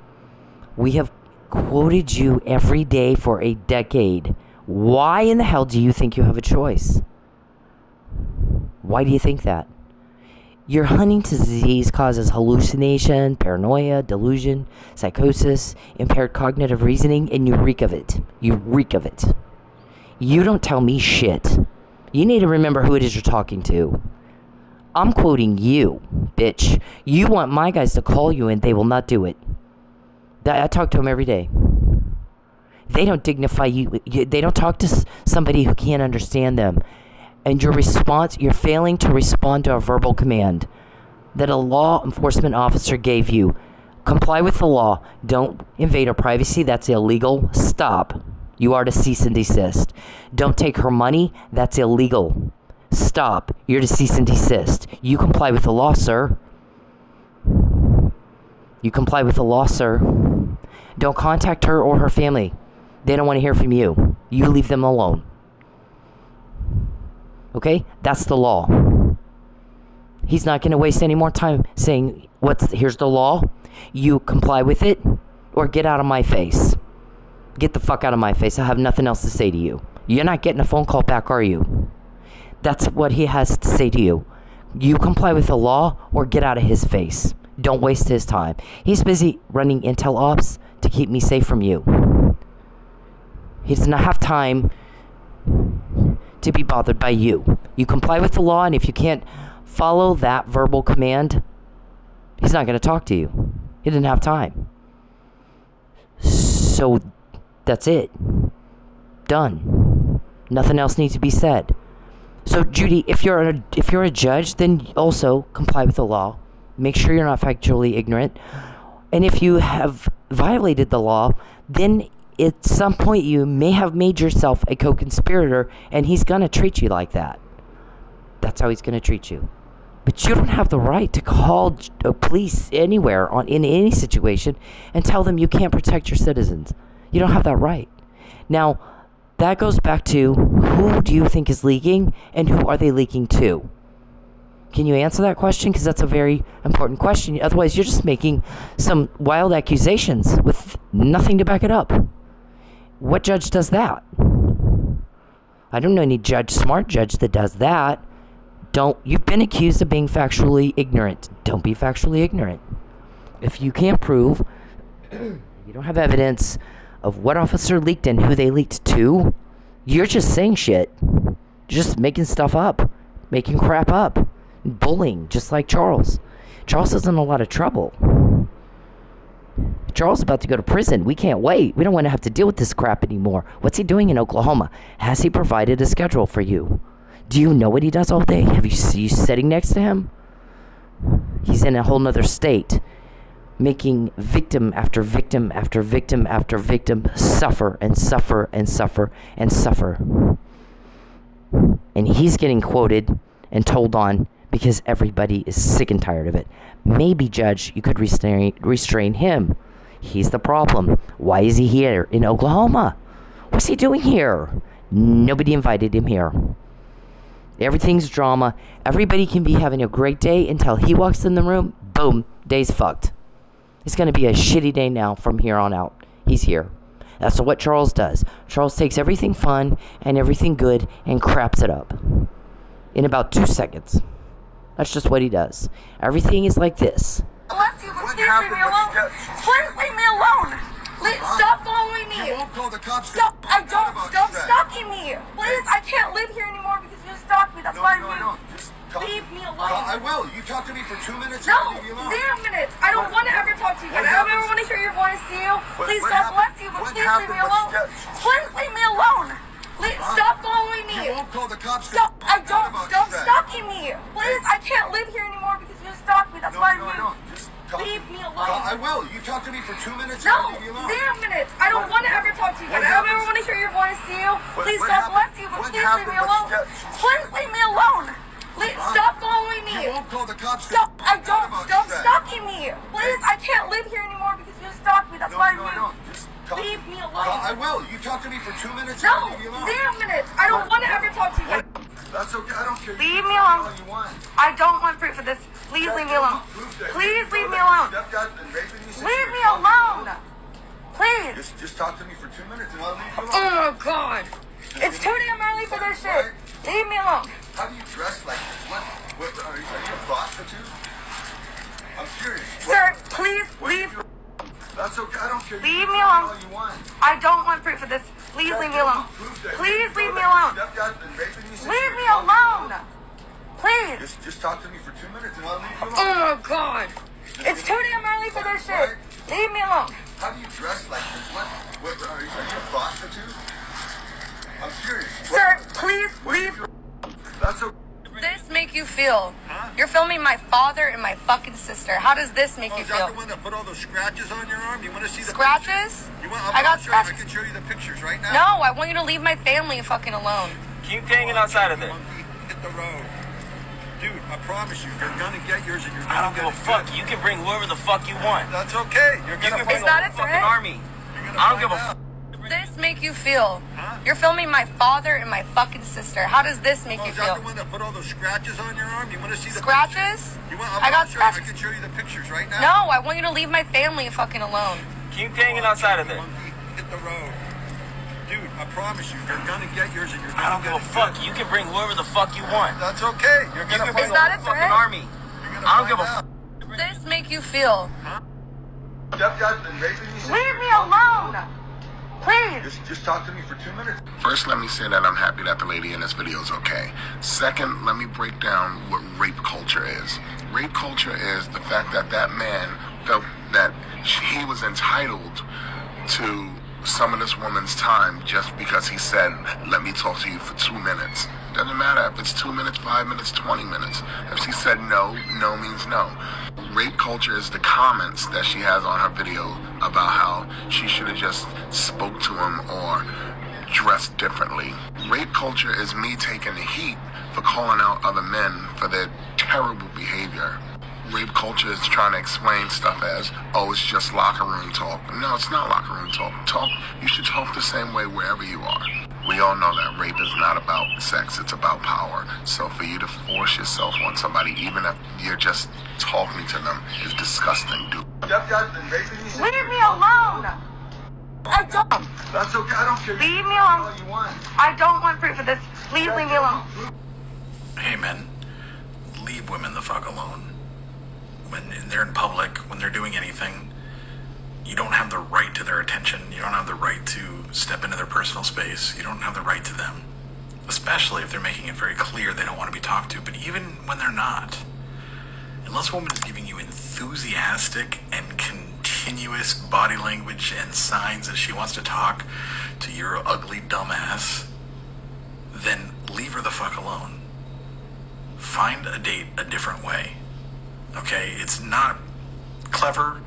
We have quoted you every day for a decade. Why in the hell do you think you have a choice? Why do you think that? Your Huntington's disease causes hallucination, paranoia, delusion, psychosis, impaired cognitive reasoning, and you reek of it. You reek of it. You don't tell me shit. You need to remember who it is you're talking to. I'm quoting you, bitch. You want my guys to call you and they will not do it. I talk to them every day. They don't dignify you. They don't talk to somebody who can't understand them. And your response, you're failing to respond to a verbal command that a law enforcement officer gave you. Comply with the law. Don't invade her privacy. That's illegal. Stop. You are to cease and desist. Don't take her money. That's illegal. Stop. You're to cease and desist. You comply with the law, sir. You comply with the law, sir. Don't contact her or her family. They don't want to hear from you. You leave them alone. Okay? That's the law. He's not going to waste any more time saying, here's the law. You comply with it or get out of my face. Get the fuck out of my face. I have nothing else to say to you. You're not getting a phone call back, are you? That's what he has to say to you. You comply with the law or get out of his face. Don't waste his time. He's busy running intel ops to keep me safe from you. He does not have time to be bothered by you. You comply with the law, and if you can't follow that verbal command, he's not going to talk to you. He didn't have time. So that's it. Done. Nothing else needs to be said. So Judy, if you're a judge, then also comply with the law. Make sure you're not factually ignorant. And if you have violated the law, then at some point you may have made yourself a co-conspirator, and he's going to treat you like that. That's how he's going to treat you. But you don't have the right to call police anywhere in any situation and tell them you can't protect your citizens. You don't have that right. Now, that goes back to who do you think is leaking and who are they leaking to? Can you answer that question? Because that's a very important question. Otherwise, you're just making some wild accusations with nothing to back it up. What judge does that? I don't know any smart judge that does that. You've been accused of being factually ignorant. Don't be factually ignorant. If you can't prove, you don't have evidence of what officer leaked and who they leaked to, you're just saying shit. You're just making stuff up. Making crap up. Bullying, just like Charles. Charles is in a lot of trouble. Charles is about to go to prison. We can't wait. We don't want to have to deal with this crap anymore. What's he doing in Oklahoma? Has he provided a schedule for you? Do you know what he does all day? Have you sitting next to him? He's in a whole nother state, making victim after victim after victim after victim suffer and suffer and suffer and suffer. And he's getting quoted and told on because everybody is sick and tired of it. Maybe, Judge, you could restrain him. He's the problem. Why is he here in Oklahoma? What's he doing here? Nobody invited him here. Everything's drama. Everybody can be having a great day until he walks in the room. Boom. Day's fucked. It's going to be a shitty day now from here on out. He's here. That's what Charles does. Charles takes everything fun and everything good and craps it up in about 2 seconds. That's just what he does. Everything is like this. Bless you, but please leave me alone. Please leave me alone. Stop following me. You won't call the cops. Stop. I don't. Stop stalking me. Please, I can't live here anymore because you stalked me. That's why I'm leave me alone. I will. You talk to me for 2 minutes. No, leave me alone. 0 minutes. I don't want to ever talk to you again. I don't ever want to hear your voice, you. Please, God bless you, but please leave me alone. Please leave me alone. Stop following me. You won't call the cops. Stop. I don't. Stop stalking me. Please, I can't live here anymore because you stalked me. That's why I'm leave me alone. I will. You talk to me for 2 minutes. No, leave me alone. 0 minutes. I don't want to ever talk to you again. I don't ever want to hear your voice, you. Please, God bless you, but please leave me alone. Please leave me alone. Stop following me. You won't call the cops. Stop. I don't. Stop stalking me. Please, I can't live here anymore because you stalked me. That's why I'm leave me alone. I will. You talk to me for 2 minutes. No, leave me alone. 0 minutes. I don't want to ever talk to you again. That's okay. I don't care. Leave me alone. I don't want proof of this. Please leave me alone. Please leave me alone. Leave me alone. Please. Just talk to me for 2 minutes and I'll leave you alone. Oh, God. It's too damn early for this shit. Leave me alone. How do you dress like this? What are you a prostitute? I'm serious. Sir, please leave. That's okay. I don't care. Leave me alone. I don't want proof of this. Please leave me alone. Please leave me alone. Leave me alone. Please. Just talk to me for 2 minutes and I'll leave you alone. Oh, God. It's too damn early for this shit. Leave me alone. How do you dress like this? What are you a prostitute? I'm serious. Sir, please leave. That's okay. This make you feel? You're filming my father and my fucking sister. How does this make you Is that feel? the one that put all those scratches on your arm? You want to see the Scratches? I got scratches. I can show you the pictures right now. No, I want you to leave my family fucking alone. Keep hanging outside of there. Hit the road. Dude, I promise you, you're gonna get yours and you're I gonna don't give a fuck. You can bring whoever the fuck you want. That's okay. You're You gonna can bring Is that the a whole fucking threat? army. I don't give a fuck. This make you feel? You're filming my father and my fucking sister. How does this make you Is that feel? the one that put all those scratches on your arm? You want to see the Scratches? I got I scratches. can show you the pictures right now. No, I want you to leave my family fucking alone. Keep hanging outside of there. Hit the road. Dude, I promise you, you're gonna get yours and you're gonna I don't give a fuck. You can bring whoever the fuck you want. That's okay. You're You gonna can bring Is the that whole a fucking threat? army. I don't give a fuck. This make you feel? Stepdad's been raping you. Leave me alone. Please. Just talk to me for 2 minutes. First, let me say that I'm happy that the lady in this video is okay. Second, let me break down what rape culture is. Rape culture is the fact that that man felt that he was entitled to some of this woman's time just because he said, let me talk to you for 2 minutes. Doesn't matter if it's 2 minutes, 5 minutes, 20 minutes. If she said no, no means no. Rape culture is the comments that she has on her video about how she should have just spoke to him or dressed differently. Rape culture is me taking the heat for calling out other men for their terrible behavior. Rape culture is trying to explain stuff as, oh, it's just locker room talk. No, it's not locker room talk. You should talk the same way wherever you are. We all know that rape is not about sex, it's about power. So for you to force yourself on somebody, even if you're just talking to them, is disgusting, dude. Leave me alone. I don't. That's okay, I don't care. Leave me alone. You want. I don't want proof of this. Please leave me alone. Hey men, leave women the fuck alone. When they're in public, when they're doing anything, you don't have the right to their attention. You don't have the right to step into their personal space. You don't have the right to them. Especially if they're making it very clear they don't want to be talked to. But even when they're not, unless a woman is giving you enthusiastic and continuous body language and signs that she wants to talk to your ugly dumbass, then leave her the fuck alone. Find a date a different way. Okay? It's not clever.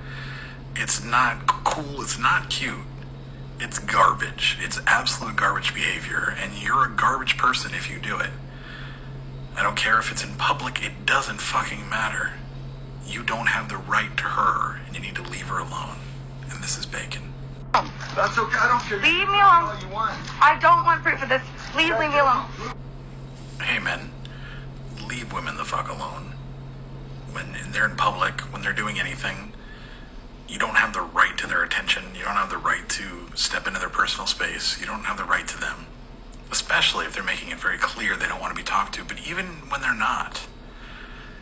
It's not cool. It's not cute. It's garbage. It's absolute garbage behavior, and you're a garbage person if you do it. I don't care if it's in public. It doesn't fucking matter. You don't have the right to her, and you need to leave her alone. And this is Bacon. That's okay, I don't care. Leave me alone. You want. I don't want proof of this. Please leave me alone. Hey men, leave women the fuck alone. When they're in public, when they're doing anything, you don't have the right to their attention. You don't have the right to step into their personal space. You don't have the right to them. Especially if they're making it very clear they don't want to be talked to. But even when they're not,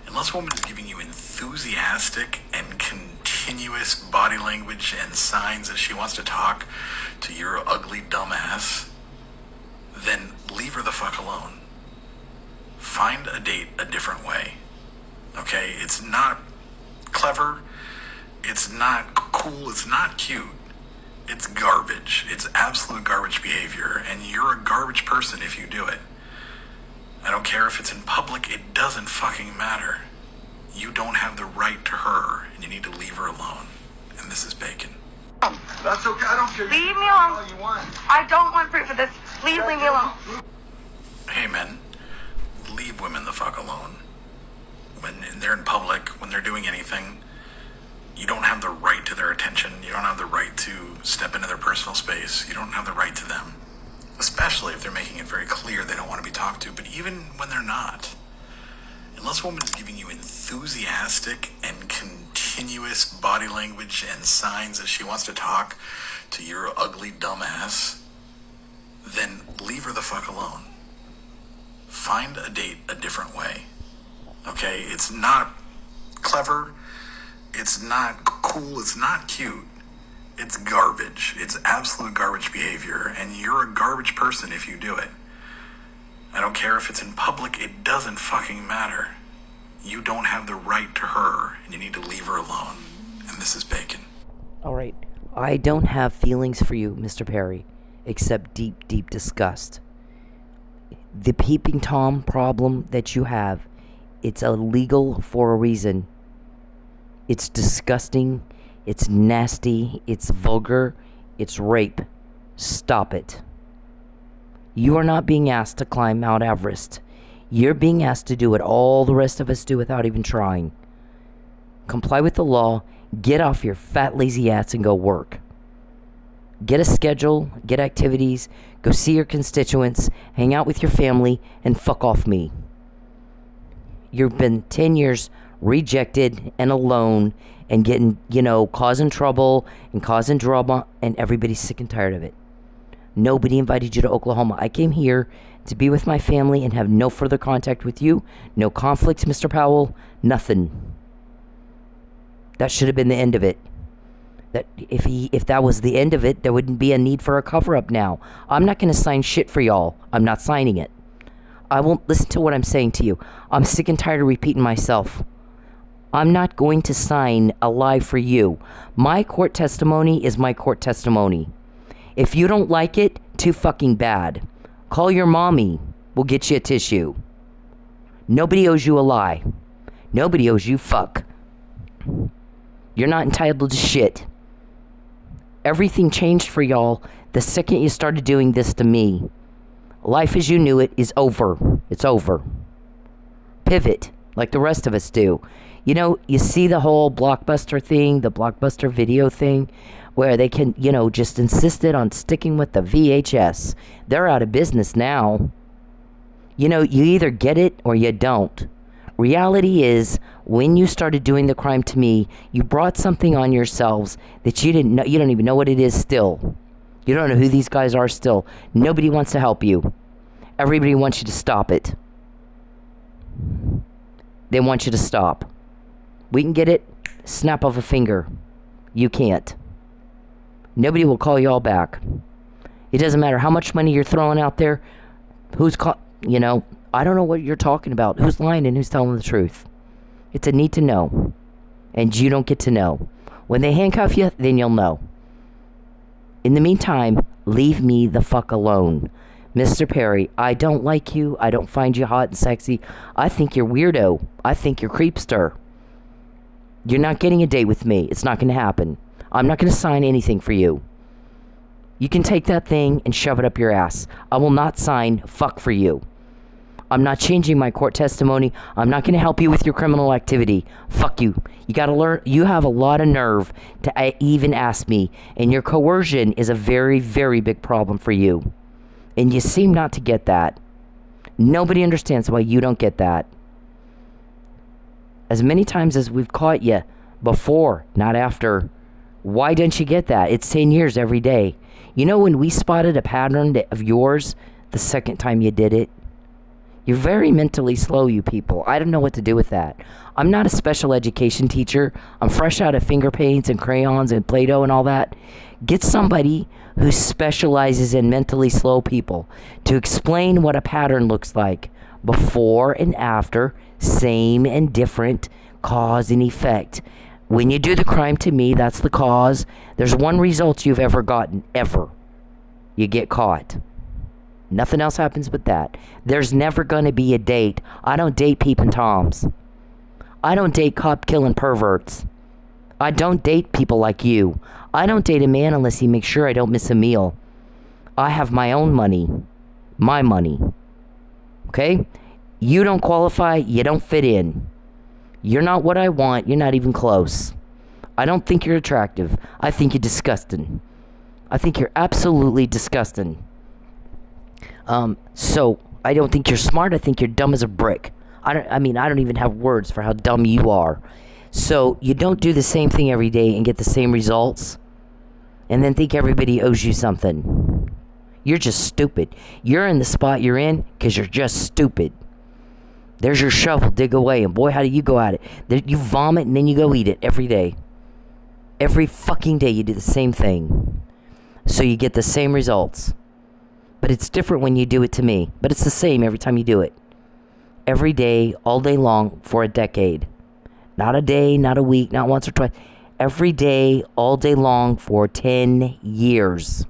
unless a woman is giving you enthusiastic and continuous body language and signs that she wants to talk to your ugly dumbass, then leave her the fuck alone. Find a date a different way. Okay? It's not clever. It's not cool. It's not cute. It's garbage. It's absolute garbage behavior, and you're a garbage person if you do it. I don't care if it's in public. It doesn't fucking matter. You don't have the right to her, and you need to leave her alone. And this is Bacon. That's okay, I don't care. Leave me alone. You want. I don't want proof of this. Please leave me alone. Hey men, leave women the fuck alone. When they're in public, when they're doing anything, you don't have the right to their attention. You don't have the right to step into their personal space. You don't have the right to them. Especially if they're making it very clear they don't want to be talked to. But even when they're not, unless a woman is giving you enthusiastic and continuous body language and signs that she wants to talk to your ugly dumbass, then leave her the fuck alone. Find a date a different way. Okay? It's not clever. It's not cool. It's not cute. It's garbage. It's absolute garbage behavior, and you're a garbage person if you do it. I don't care if it's in public. It doesn't fucking matter. You don't have the right to her, and you need to leave her alone. And this is Bacon. Alright, I don't have feelings for you, Mr. Perry, except deep, deep disgust. The peeping Tom problem that you have, it's illegal for a reason. It's disgusting, it's nasty, it's vulgar, it's rape. Stop it. You are not being asked to climb Mount Everest. You're being asked to do what all the rest of us do without even trying. Comply with the law, get off your fat lazy ass and go work. Get a schedule, get activities, go see your constituents, hang out with your family, and fuck off me. You've been 10 years rejected and alone and getting, causing trouble and causing drama, and everybody's sick and tired of it. Nobody invited you to Oklahoma. I came here to be with my family and have no further contact with you. No conflicts, Mr. Powell. Nothing. That should have been the end of it. That if that was the end of it, there wouldn't be a need for a cover-up now. I'm not going to sign shit for y'all. I'm not signing it. I won't listen to what I'm saying to you. I'm sick and tired of repeating myself. I'm not going to sign a lie for you. My court testimony is my court testimony. If you don't like it, too fucking bad. Call your mommy. We'll get you a tissue. Nobody owes you a lie. Nobody owes you fuck. You're not entitled to shit. Everything changed for y'all the second you started doing this to me. Life as you knew it is over. It's over. Pivot, like the rest of us do. You know, you see the whole Blockbuster thing, the Blockbuster video thing, where they can, you know, just insisted on sticking with the VHS. They're out of business now. You know, you either get it or you don't. Reality is, when you started doing the crime to me, you brought something on yourselves that you didn't know. You don't even know what it is still. You don't know who these guys are still. Nobody wants to help you. Everybody wants you to stop it. They want you to stop. We can get it, snap of a finger. You can't. Nobody will call y'all back. It doesn't matter how much money you're throwing out there. Who's you know, I don't know what you're talking about. Who's lying and who's telling the truth? It's a need to know. And you don't get to know. When they handcuff you, then you'll know. In the meantime, leave me the fuck alone. Mr. Perry, I don't like you. I don't find you hot and sexy. I think you're weirdo. I think you're creepster. You're not getting a date with me. It's not going to happen. I'm not going to sign anything for you. You can take that thing and shove it up your ass. I will not sign fuck for you. I'm not changing my court testimony. I'm not going to help you with your criminal activity. Fuck you. You got to learn. You have a lot of nerve to even ask me. And your coercion is a very, very big problem for you. And you seem not to get that. Nobody understands why you don't get that. As many times as we've caught you before, not after. Why don't you get that? It's 10 years every day. You know when we spotted a pattern of yours the second time you did it? You're very mentally slow, you people. I don't know what to do with that. I'm not a special education teacher. I'm fresh out of finger paints and crayons and Play-Doh and all that. Get somebody who specializes in mentally slow people to explain what a pattern looks like. Before and after, same and different, cause and effect. When you do the crime to me, that's the cause. There's one result you've ever gotten, ever. You get caught. Nothing else happens but that. There's never going to be a date. I don't date peeping toms. I don't date cop-killing perverts. I don't date people like you. I don't date a man unless he makes sure I don't miss a meal. I have my own money. My money. Okay? You don't qualify. You don't fit in. You're not what I want. You're not even close. I don't think you're attractive. I think you're disgusting. I think you're absolutely disgusting. So I don't think you're smart. I think you're dumb as a brick. I don't even have words for how dumb you are. So you don't do the same thing every day and get the same results and then think everybody owes you something. You're just stupid. You're in the spot you're in because you're just stupid. There's your shovel, dig away, and boy, how do you go at it? You vomit and then you go eat it every day. Every fucking day you do the same thing. So you get the same results. But it's different when you do it to me. But it's the same every time you do it. Every day, all day long, for a decade. Not a day, not a week, not once or twice. Every day, all day long, for 10 years.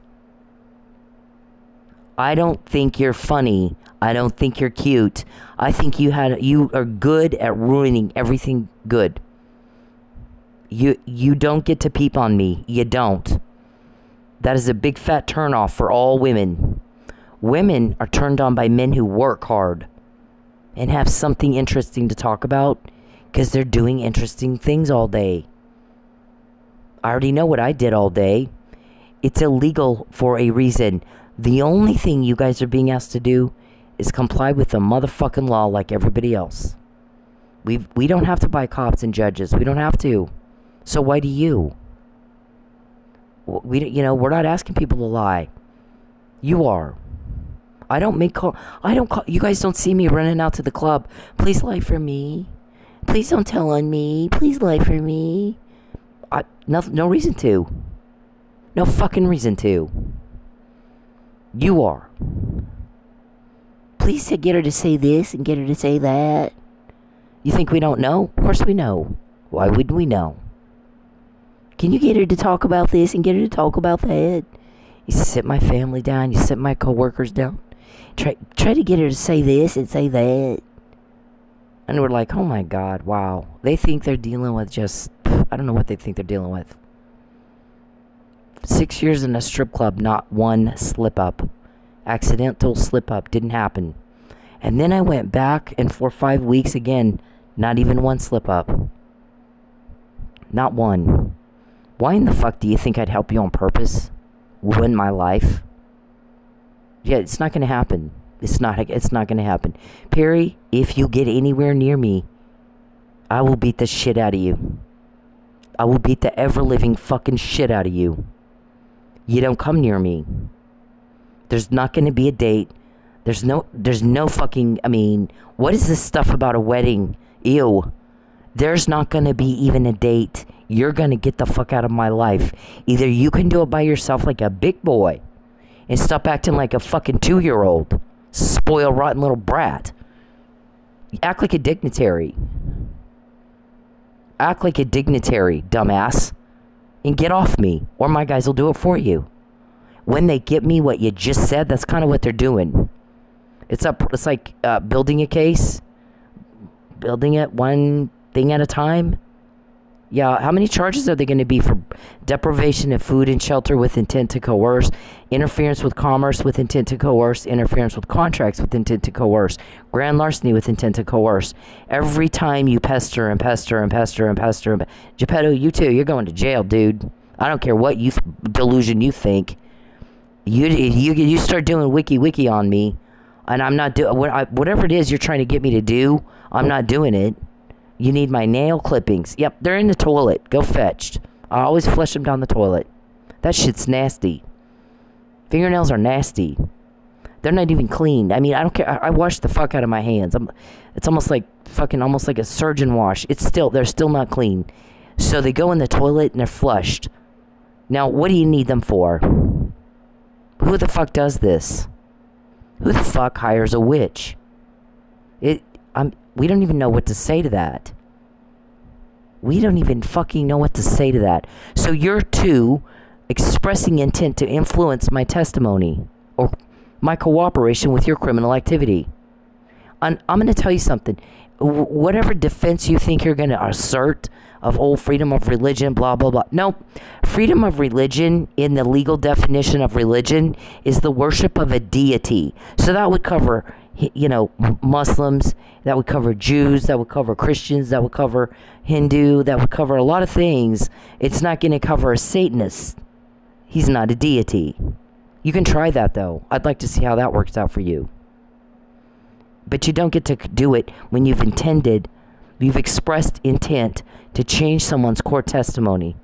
I don't think you're funny. I don't think you're cute. I think you are good at ruining everything good. You don't get to peep on me. You don't. That is a big fat turnoff for all women. Women are turned on by men who work hard and have something interesting to talk about because they're doing interesting things all day. I already know what I did all day. It's illegal for a reason. The only thing you guys are being asked to do is comply with the motherfucking law like everybody else. We don't have to buy cops and judges. We don't have to. So why do you? We're not asking people to lie. You are. I don't make call. You guys don't see me running out to the club. Please lie for me. Please don't tell on me. Please lie for me. No reason to. No fucking reason to. You are. Please get her to say this and get her to say that. You think we don't know? Of course we know. Why wouldn't we know? Can you get her to talk about this and get her to talk about that? You sit my family down. You sit my coworkers down. Try to get her to say this and say that. And we're like, oh my God, wow. They think they're dealing with just, I don't know what they think they're dealing with. 6 years in a strip club, not one slip up. Accidental slip up, didn't happen. And then I went back, and for 5 weeks again, not even one slip up. Not one. Why in the fuck do you think I'd help you on purpose? Ruin my life? Yeah, it's not gonna happen. It's not gonna happen. Perry, if you get anywhere near me, I will beat the shit out of you. I will beat the ever-living fucking shit out of you. You don't come near me. There's not gonna be a date. There's no fucking, I mean, what is this stuff about a wedding? Ew. There's not gonna be even a date. You're gonna get the fuck out of my life. Either you can do it by yourself like a big boy and stop acting like a fucking 2-year-old. Spoiled, rotten little brat. Act like a dignitary. Act like a dignitary, dumbass. And get off me, or my guys will do it for you. When they get me what you just said, that's kind of what they're doing. It's like building a case. Building it one thing at a time. Yeah, how many charges are they going to be for deprivation of food and shelter with intent to coerce, interference with commerce with intent to coerce, interference with contracts with intent to coerce, grand larceny with intent to coerce? Every time you pester and pester and pester and pester, Geppetto, you too, you're going to jail, dude. I don't care what delusion you think. You start doing wiki on me, and I'm not doing whatever it is you're trying to get me to do. I'm not doing it. You need my nail clippings. Yep, they're in the toilet. Go fetched. I always flush them down the toilet. That shit's nasty. Fingernails are nasty. They're not even clean. I mean, I don't care. I wash the fuck out of my hands. It's almost like a surgeon wash. They're still not clean. So they go in the toilet and they're flushed. Now, what do you need them for? Who the fuck does this? Who the fuck hires a witch? We don't even know what to say to that. We don't even fucking know what to say to that. So you're two expressing intent to influence my testimony or my cooperation with your criminal activity. I'm going to tell you something. Whatever defense you think you're going to assert of freedom of religion, blah, blah, blah. No, freedom of religion in the legal definition of religion is the worship of a deity. So that would cover, Muslims, that would cover Jews, that would cover Christians, that would cover Hindu, that would cover a lot of things. It's not going to cover a Satanist. He's not a deity. You can try that, though. I'd like to see how that works out for you. But you don't get to do it when you've expressed intent to change someone's court testimony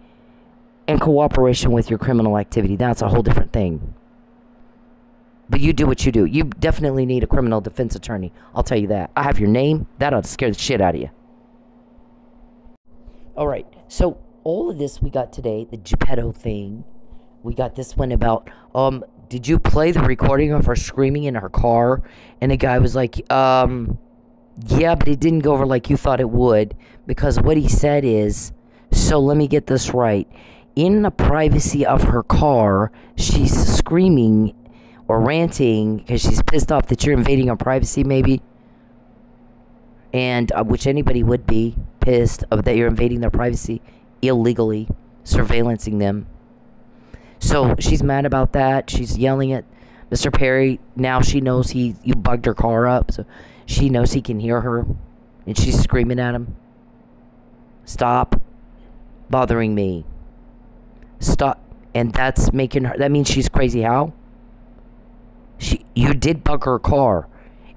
in cooperation with your criminal activity. That's a whole different thing. But you do what you do. You definitely need a criminal defense attorney. I'll tell you that. I have your name. That ought to scare the shit out of you. Alright, so all of this we got today, the Geppetto thing. We got this one about, did you play the recording of her screaming in her car? And the guy was like, yeah, but it didn't go over like you thought it would. Because what he said is, so let me get this right. In the privacy of her car, she's screaming or ranting because she's pissed off that you're invading her privacy, maybe. And which anybody would be pissed that you're invading their privacy illegally, surveillancing them. So she's mad about that. She's yelling at Mr. Perry. Now she knows you bugged her car up, so she knows he can hear her, and she's screaming at him. Stop bothering me. Stop. And that's making her, that means she's crazy. How? You did bug her car.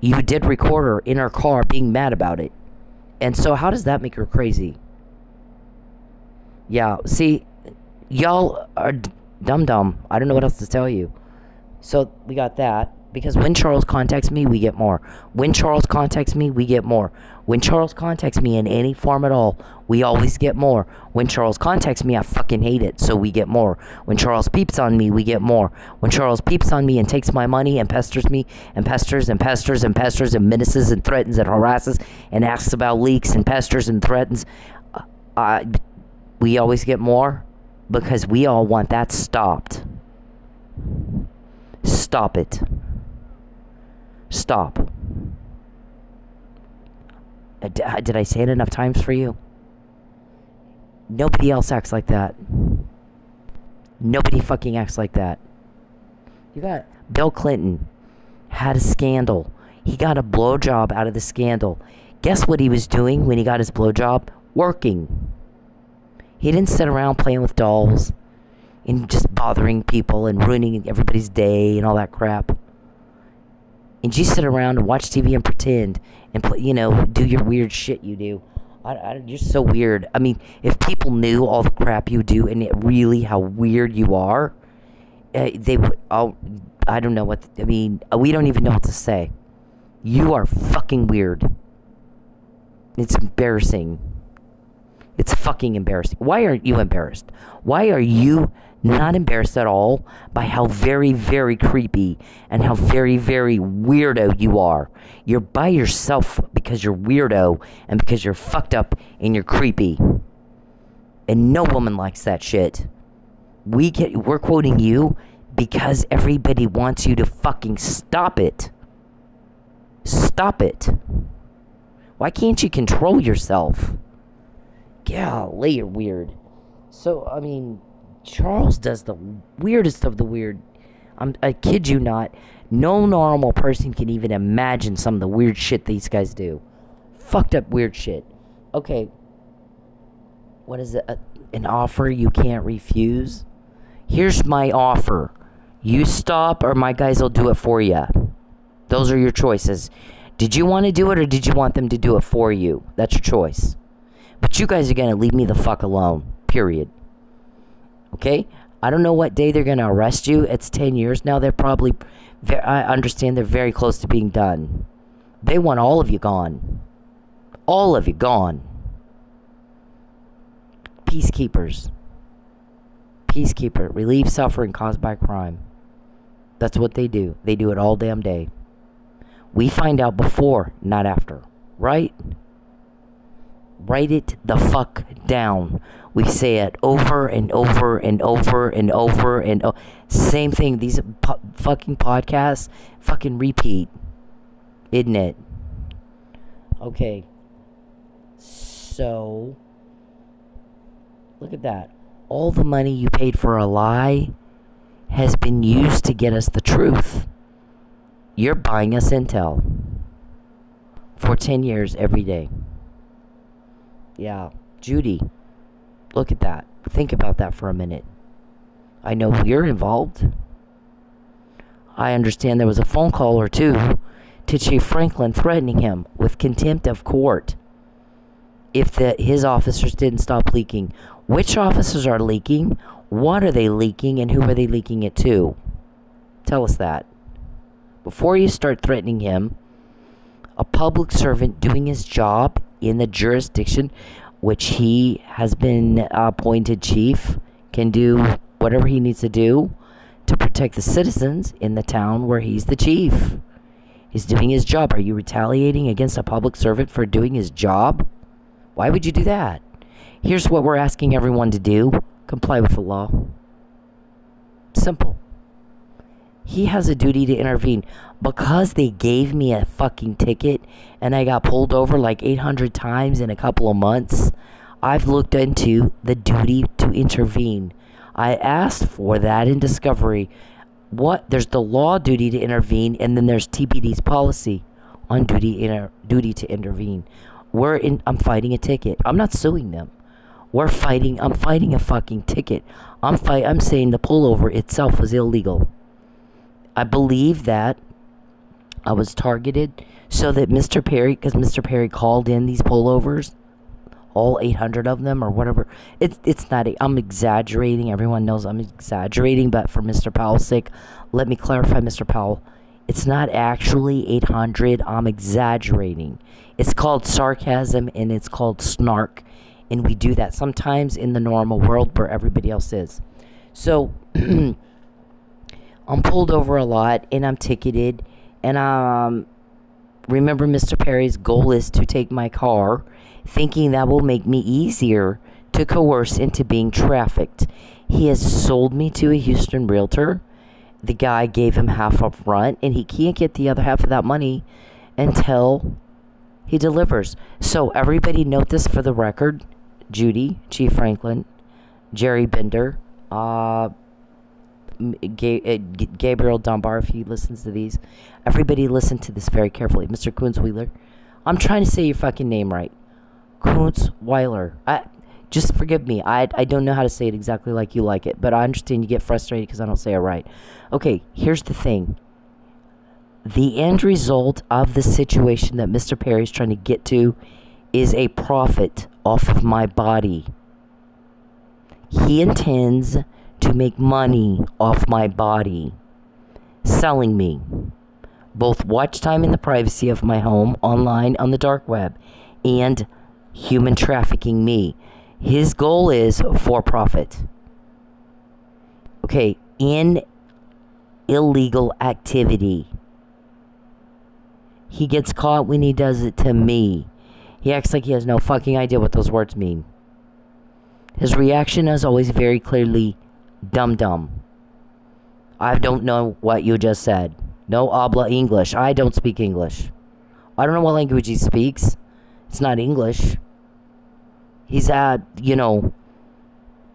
You did record her in her car being mad about it. And so how does that make her crazy? Yeah, see, y'all are dumb. I don't know what else to tell you. So we got that. Because when Charles contacts me, we get more. When Charles contacts me, we get more. When Charles contacts me in any form at all, we always get more. When Charles contacts me, I fucking hate it, so we get more. When Charles peeps on me, we get more. When Charles peeps on me and takes my money and pesters me and pesters and pesters and pesters and menaces and threatens and harasses and asks about leaks and pesters and threatens, we always get more because we all want that stopped. Stop it. Stop. Did I say it enough times for you? Nobody else acts like that. Nobody fucking acts like that. You got Bill Clinton had a scandal. He got a blowjob out of the scandal. Guess what he was doing when he got his blowjob? Working. He didn't sit around playing with dolls and just bothering people and ruining everybody's day and all that crap. And you sit around and watch TV and pretend and play, you know, do your weird shit you do. You're so weird. I mean, if people knew all the crap you do and really how weird you are, they would. I don't know what. I mean, we don't even know what to say. You are fucking weird. It's embarrassing. It's fucking embarrassing. Why aren't you embarrassed? Why are you not embarrassed at all by how very, very creepy and how very, very weirdo you are? You're by yourself because you're weirdo and because you're fucked up and you're creepy. And no woman likes that shit. We're quoting you because everybody wants you to fucking stop it. Stop it. Why can't you control yourself? Golly, you're weird. So, I mean, Charles does the weirdest of the weird. I kid you not. No normal person can even imagine some of the weird shit these guys do. Fucked up weird shit. Okay. What is it? An offer you can't refuse? Here's my offer. You stop or my guys will do it for you. Those are your choices. Did you want to do it or did you want them to do it for you? That's your choice. But you guys are going to leave me the fuck alone. Period. Okay? I don't know what day they're going to arrest you. It's 10 years now. They're probably... I understand they're very close to being done. They want all of you gone. All of you gone. Peacekeepers. Peacekeeper. Relieve suffering caused by crime. That's what they do. They do it all damn day. We find out before, not after. Right? Write it the fuck down. We say it over and over and over and over and over. Same thing. These fucking podcasts fucking repeat. Isn't it? Okay. So, look at that. All the money you paid for a lie has been used to get us the truth. You're buying us intel. For 10 years every day. Yeah. Judy. Look at that. Think about that for a minute. I know you're involved. I understand there was a phone call or two to Chief Franklin threatening him with contempt of court if his officers didn't stop leaking. Which officers are leaking? What are they leaking? And who are they leaking it to? Tell us that. Before you start threatening him, a public servant doing his job in the jurisdiction which he has been appointed chief can do whatever he needs to do to protect the citizens in the town where he's the chief. He's doing his job. Are you retaliating against a public servant for doing his job? Why would you do that? Here's what we're asking everyone to do. Comply with the law. Simple. He has a duty to intervene. Because they gave me a fucking ticket and I got pulled over like 800 times in a couple of months, I've looked into the duty to intervene. I asked for that in discovery. There's the law duty to intervene, and then there's TPD's policy on duty to intervene. I'm fighting a ticket. I'm not suing them. I'm fighting a fucking ticket. I'm saying the pullover itself was illegal. I believe that I was targeted so that Mr. Perry, because Mr. Perry called in these pullovers, all 800 of them or whatever. It's not, I'm exaggerating. Everyone knows I'm exaggerating, but for Mr. Powell's sake, let me clarify, Mr. Powell. It's not actually 800. I'm exaggerating. It's called sarcasm and it's called snark. And we do that sometimes in the normal world where everybody else is. So, I'm pulled over a lot and I'm ticketed. And remember, Mr. Perry's goal is to take my car, thinking that will make me easier to coerce into being trafficked. He has sold me to a Houston realtor. The guy gave him half up front, and he can't get the other half of that money until he delivers. So everybody note this for the record. Judy, Chief Franklin, Jerry Bender, Gabriel Dunbar, if he listens to these. Everybody listen to this very carefully. Mr. Kunzweiler. I'm trying to say your fucking name right. Kunzweiler. Just forgive me. I don't know how to say it exactly like you like it, but I understand you get frustrated because I don't say it right. Okay, here's the thing. The end result of the situation that Mr. Perry's trying to get to is a profit off of my body. He intends to make money off my body, selling me both watch time in the privacy of my home, online, on the dark web, and human trafficking me. His goal is for profit. Okay, in illegal activity. He gets caught when he does it to me. He acts like he has no fucking idea what those words mean. His reaction is always very clearly dumb. I don't know what you just said. No habla English. I don't speak English. I don't know what language he speaks. It's not English. He's had,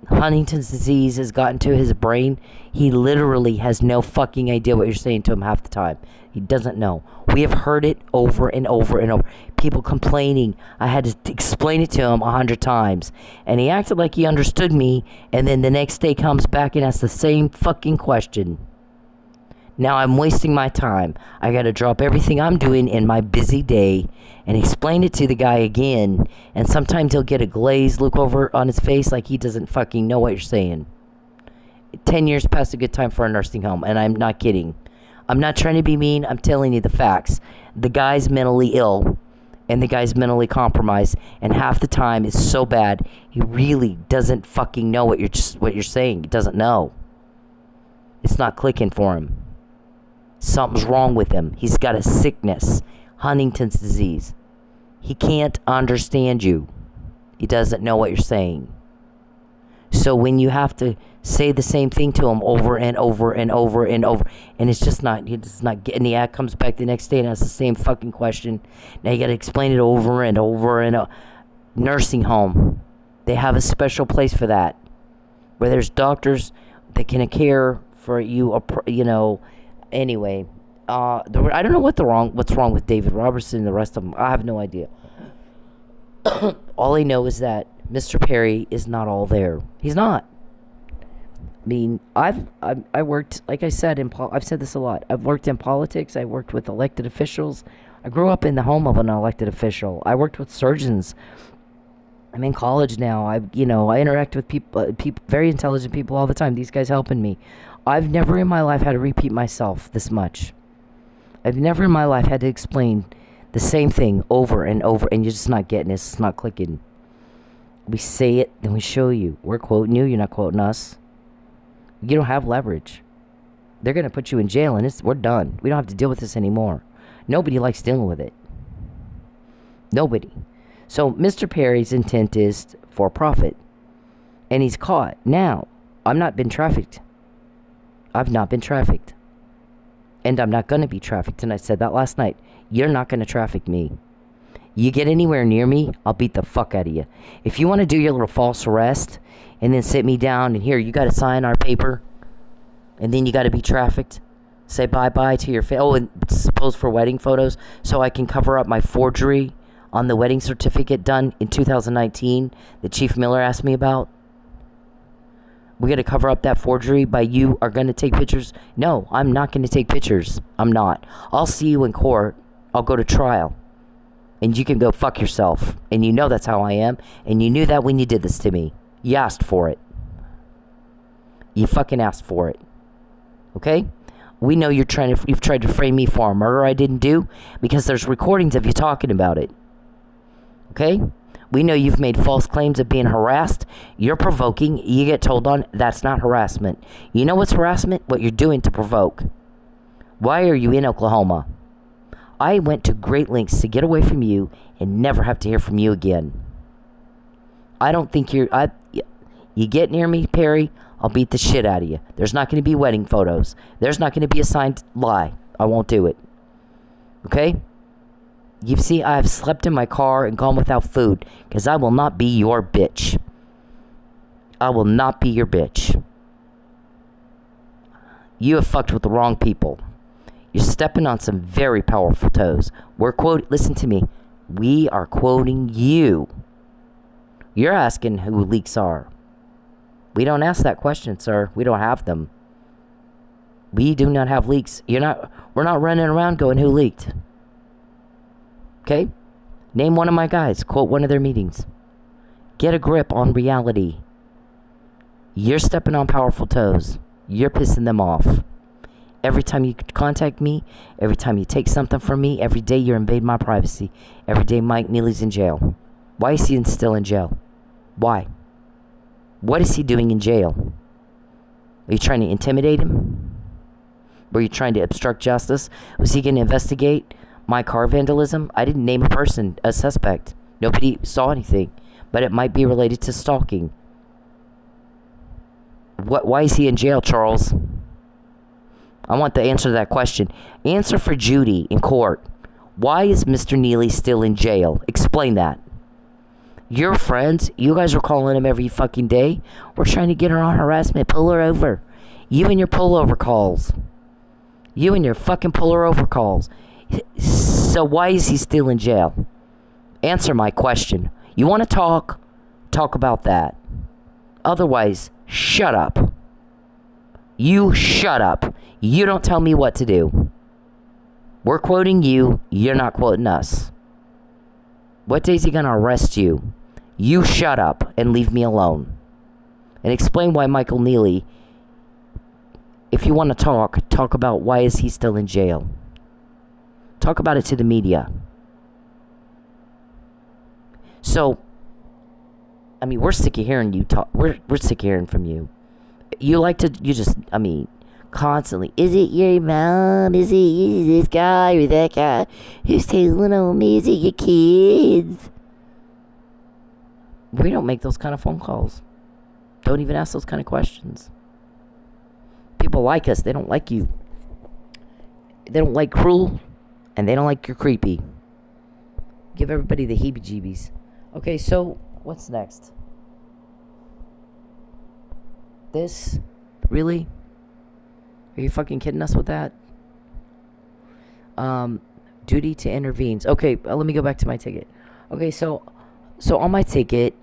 Huntington's disease has gotten to his brain. He literally has no fucking idea what you're saying to him half the time. He doesn't know. We have heard it over and over and over. People complaining. I had to explain it to him 100 times. And he acted like he understood me. And then the next day comes back and asks the same fucking question. Now I'm wasting my time. I gotta drop everything I'm doing in my busy day and explain it to the guy again. And sometimes he'll get a glazed look over on his face like he doesn't fucking know what you're saying. 10 years past a good time for a nursing home, and I'm not kidding. I'm not trying to be mean. I'm telling you the facts. The guy's mentally ill, and the guy's mentally compromised, and half the time it's so bad he really doesn't fucking know what you're saying. He doesn't know. It's not clicking for him. Something's wrong with him. He's got a sickness, Huntington's disease. He can't understand you. He doesn't know what you're saying. So when you have to say the same thing to him over and over and over and over, and he's not getting the act, comes back the next day and asks the same fucking question. Now you got to explain it over and over and over. Nursing home, they have a special place for that, where there's doctors that can care for you. Anyway, I don't know what's wrong with David Robertson and the rest of them. I have no idea. All I know is that Mr. Perry is not all there. He's not. I mean, I worked, like I said, I've said this a lot. I've worked in politics. I worked with elected officials. I grew up in the home of an elected official. I worked with surgeons. I'm in college now. I interact with people, very intelligent people all the time. These guys helping me. I've never in my life had to repeat myself this much. I've never in my life had to explain the same thing over and over, and you're just not getting it. It's not clicking. We say it, then we show you. We're quoting you. You're not quoting us. You don't have leverage. They're going to put you in jail, and we're done. We don't have to deal with this anymore. Nobody likes dealing with it. Nobody. So Mr. Perry's intent is for profit, and he's caught. Now, I've not been trafficked. I've not been trafficked. And I'm not going to be trafficked. And I said that last night. You're not going to traffic me. You get anywhere near me, I'll beat the fuck out of you. If you want to do your little false arrest and then sit me down and here, you got to sign our paper. And then you got to be trafficked. Say bye-bye to your family. Oh, and suppose for wedding photos. So I can cover up my forgery on the wedding certificate done in 2019 that Chief Miller asked me about. We got to cover up that forgery by you are going to take pictures. No, I'm not going to take pictures. I'm not. I'll see you in court. I'll go to trial. And you can go fuck yourself. And you know that's how I am. And you knew that when you did this to me. You asked for it. You fucking asked for it. Okay? We know you've tried to frame me for a murder I didn't do because there's recordings of you talking about it. Okay? We know you've made false claims of being harassed. You're provoking. You get told on. That's not harassment. You know what's harassment? What you're doing to provoke. Why are you in Oklahoma? I went to great lengths to get away from you and never have to hear from you again. I don't think you get near me, Perry, I'll beat the shit out of you. There's not going to be wedding photos. There's not going to be a signed lie. I won't do it. Okay? You see, I have slept in my car and gone without food because I will not be your bitch. I will not be your bitch. You have fucked with the wrong people. You're stepping on some very powerful toes. Listen to me. We are quoting you. You're asking who leaks are. We don't ask that question, sir. We don't have them. We do not have leaks. We're not running around going, who leaked? Okay? Name one of my guys. Quote one of their meetings. Get a grip on reality. You're stepping on powerful toes. You're pissing them off. Every time you contact me, every time you take something from me, every day you invade my privacy. Every day Mike Neely's in jail. Why is he still in jail? Why? What is he doing in jail? Are you trying to intimidate him? Were you trying to obstruct justice? Was he going to investigate my car vandalism? I didn't name a person, a suspect. Nobody saw anything. But it might be related to stalking. Why is he in jail, Charles? I want the answer to that question. Answer for Judy in court. Why is Mr. Neely still in jail? Explain that. Your friends, you guys are calling him every fucking day. We're trying to get her on harassment. Pull her over. You and your pullover calls. You and your fucking pull her over calls. So why is he still in jail? Answer my question. You want to talk? Talk about that. Otherwise, shut up. You shut up. You don't tell me what to do. We're quoting you. You're not quoting us. What day is he going to arrest you? You shut up and leave me alone. And explain why Michael Neely, if you want to talk about why is he still in jail. Talk about it to the media. So, I mean, we're sick of hearing you talk. We're sick of hearing from you. Constantly, is it your mom? Is it this guy or that guy who's telling on me? Is it your kids? We don't make those kind of phone calls. Don't even ask those kind of questions. People like us. They don't like you. They don't like cruel, and they don't like you're creepy. Give everybody the heebie-jeebies. Okay, so what's next? This? Really? Are you fucking kidding us with that? Duty to intervenes. Okay, let me go back to my ticket. Okay, so on my ticket,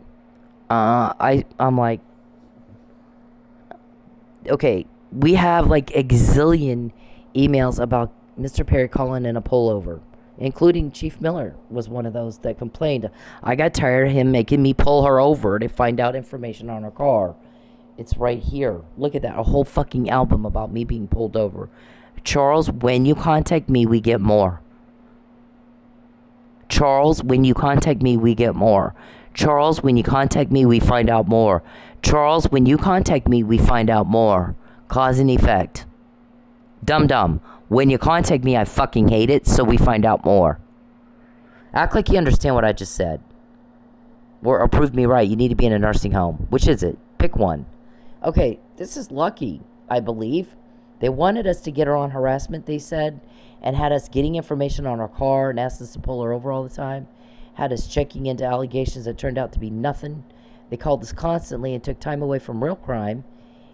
I'm like, okay, we have like a gazillion emails about Mr. Perry calling in a pullover, including Chief Miller was one of those that complained. I got tired of him making me pull her over to find out information on her car. It's right here. Look at that. A whole fucking album about me being pulled over. Charles, when you contact me, we get more. Charles, when you contact me, we get more. Charles, when you contact me, we find out more. Charles, when you contact me, we find out more. Cause and effect. Dum-dum. When you contact me, I fucking hate it, so we find out more. Act like you understand what I just said. Or prove me right. You need to be in a nursing home. Which is it? Pick one. Okay, this is lucky, I believe. They wanted us to get her on harassment, they said, and had us getting information on her car and asked us to pull her over all the time. Had us checking into allegations that turned out to be nothing. They called us constantly and took time away from real crime.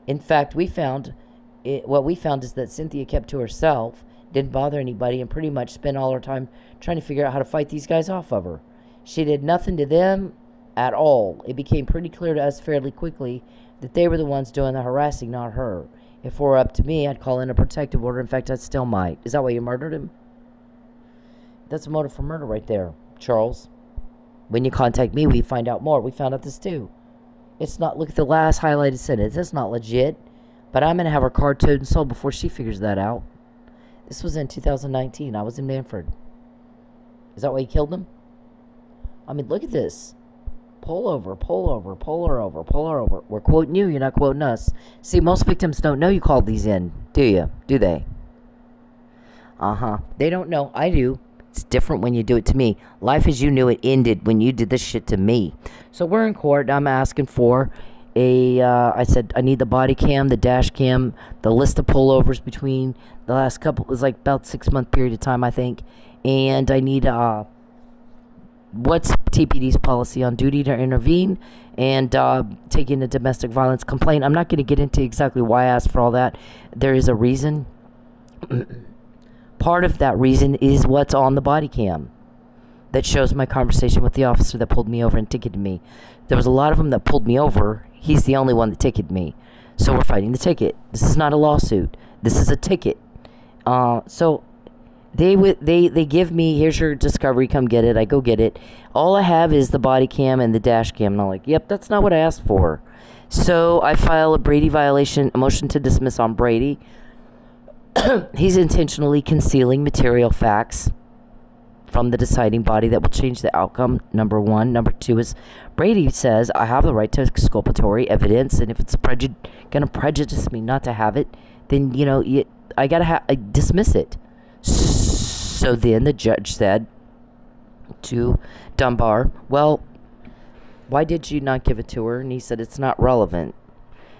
In fact, what we found is that Cynthia kept to herself, didn't bother anybody, and pretty much spent all her time trying to figure out how to fight these guys off of her. She did nothing to them at all. It became pretty clear to us fairly quickly that they were the ones doing the harassing, not her. If it were up to me, I'd call in a protective order. In fact, I still might. Is that why you murdered him? That's a motive for murder right there, Charles. When you contact me, we find out more. We found out this too. It's not, look at the last highlighted sentence. That's not legit. But I'm going to have her car towed and sold before she figures that out. This was in 2019. I was in Manford. Is that why he killed him? I mean, look at this. Pull over, pull over, pull her over, pull her over. We're quoting you, you're not quoting us. See, most victims don't know you called these in, do you? Do they? Uh-huh. They don't know. I do. It's different when you do it to me. Life as you knew it ended when you did this shit to me. So we're in court. I'm asking for I said, I need the body cam, the dash cam, the list of pullovers between the last couple, it was like about 6-month period of time, I think. And I need, what's TPD's policy on duty to intervene and taking a domestic violence complaint. I'm not going to get into exactly why I asked for all that. There is a reason. Part of that reason is what's on the body cam that shows my conversation with the officer that pulled me over and ticketed me. There was a lot of them that pulled me over. He's the only one that ticketed me. So we're fighting the ticket. This is not a lawsuit. This is a ticket. So they give me, here's your discovery, come get it. I go get it. All I have is the body cam and the dash cam. And I'm like, yep, that's not what I asked for. So I file a Brady violation, a motion to dismiss on Brady. He's intentionally concealing material facts from the deciding body that will change the outcome, number one. Number two is Brady says I have the right to exculpatory evidence, and if it's going to prejudice me not to have it, then, you know, I got to dismiss it. So then the judge said to Dunbar, well, why did you not give it to her? And he said, it's not relevant.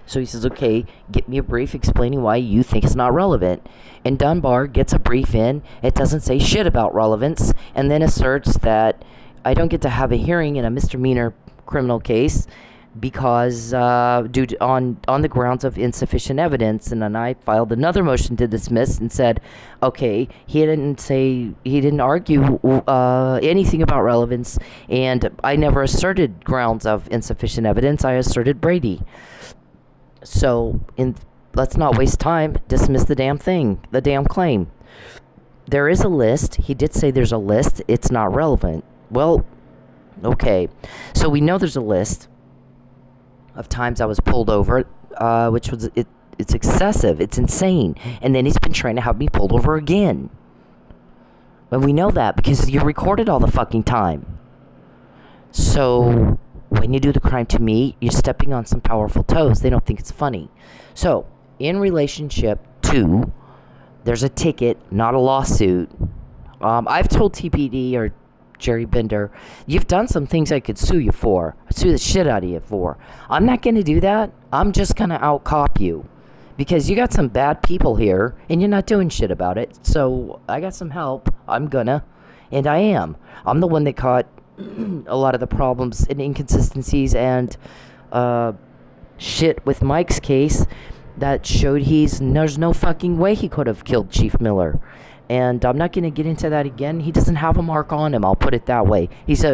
So he says, okay, get me a brief explaining why you think it's not relevant. And Dunbar gets a brief in. It doesn't say shit about relevance, and then asserts that I don't get to have a hearing in a misdemeanor criminal case because due to, on the grounds of insufficient evidence. And then I filed another motion to dismiss and said, okay, he didn't argue anything about relevance, and I never asserted grounds of insufficient evidence. I asserted Brady. So, let's not waste time. Dismiss the damn thing, the damn claim. There is a list. He did say there's a list. It's not relevant. Well, okay. So we know there's a list of times I was pulled over, which was, it's excessive. It's insane. And then he's been trying to have me pulled over again. And we know that because you recorded all the fucking time. So when you do the crime to me, you're stepping on some powerful toes. They don't think it's funny. So, in relationship to, there's a ticket, not a lawsuit. I've told TPD or Jerry Bender, you've done some things I could sue you for. Sue the shit out of you for. I'm not going to do that. I'm just going to out-cop you. Because you got some bad people here, and you're not doing shit about it. So, I got some help. I'm gonna. And I am. I'm the one that caught a lot of the problems and inconsistencies and shit with Mike's case that showed there's no fucking way he could have killed Chief Miller. And I'm not going to get into that again. He doesn't have a mark on him, I'll put it that way. He's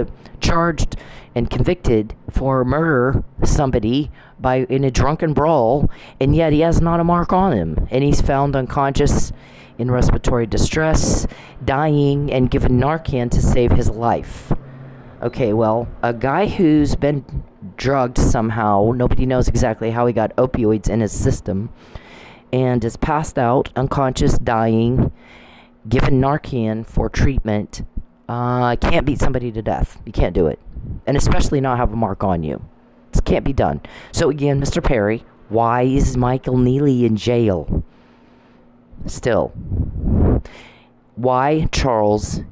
charged and convicted for murder somebody in a drunken brawl, and yet he has not a mark on him. And he's found unconscious, in respiratory distress, dying, and given Narcan to save his life. Okay, well, a guy who's been drugged somehow, nobody knows exactly how he got opioids in his system, and is passed out, unconscious, dying, given Narcan for treatment, can't beat somebody to death. You can't do it. And especially not have a mark on you. This can't be done. So again, Mr. Perry, why is Michael Neely in jail? Still. Why, Charles,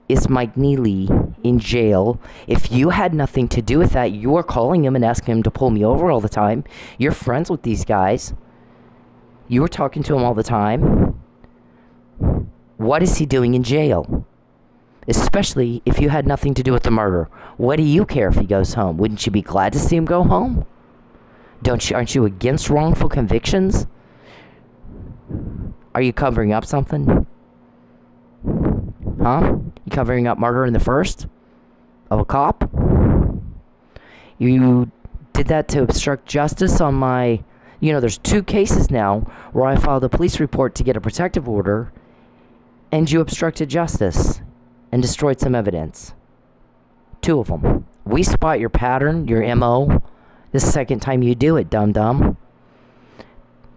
is Mike Neely in jail? If you had nothing to do with that, you were calling him and asking him to pull me over all the time. You're friends with these guys. You were talking to him all the time. What is he doing in jail? Especially if you had nothing to do with the murder. What do you care if he goes home? Wouldn't you be glad to see him go home? Aren't you against wrongful convictions? Are you covering up something? Huh? You covering up murder in the first? Of a cop? You did that to obstruct justice on my... You know, there's 2 cases now where I filed a police report to get a protective order, and you obstructed justice and destroyed some evidence. 2 of them. We spot your pattern, your MO, the second time you do it, dum-dum.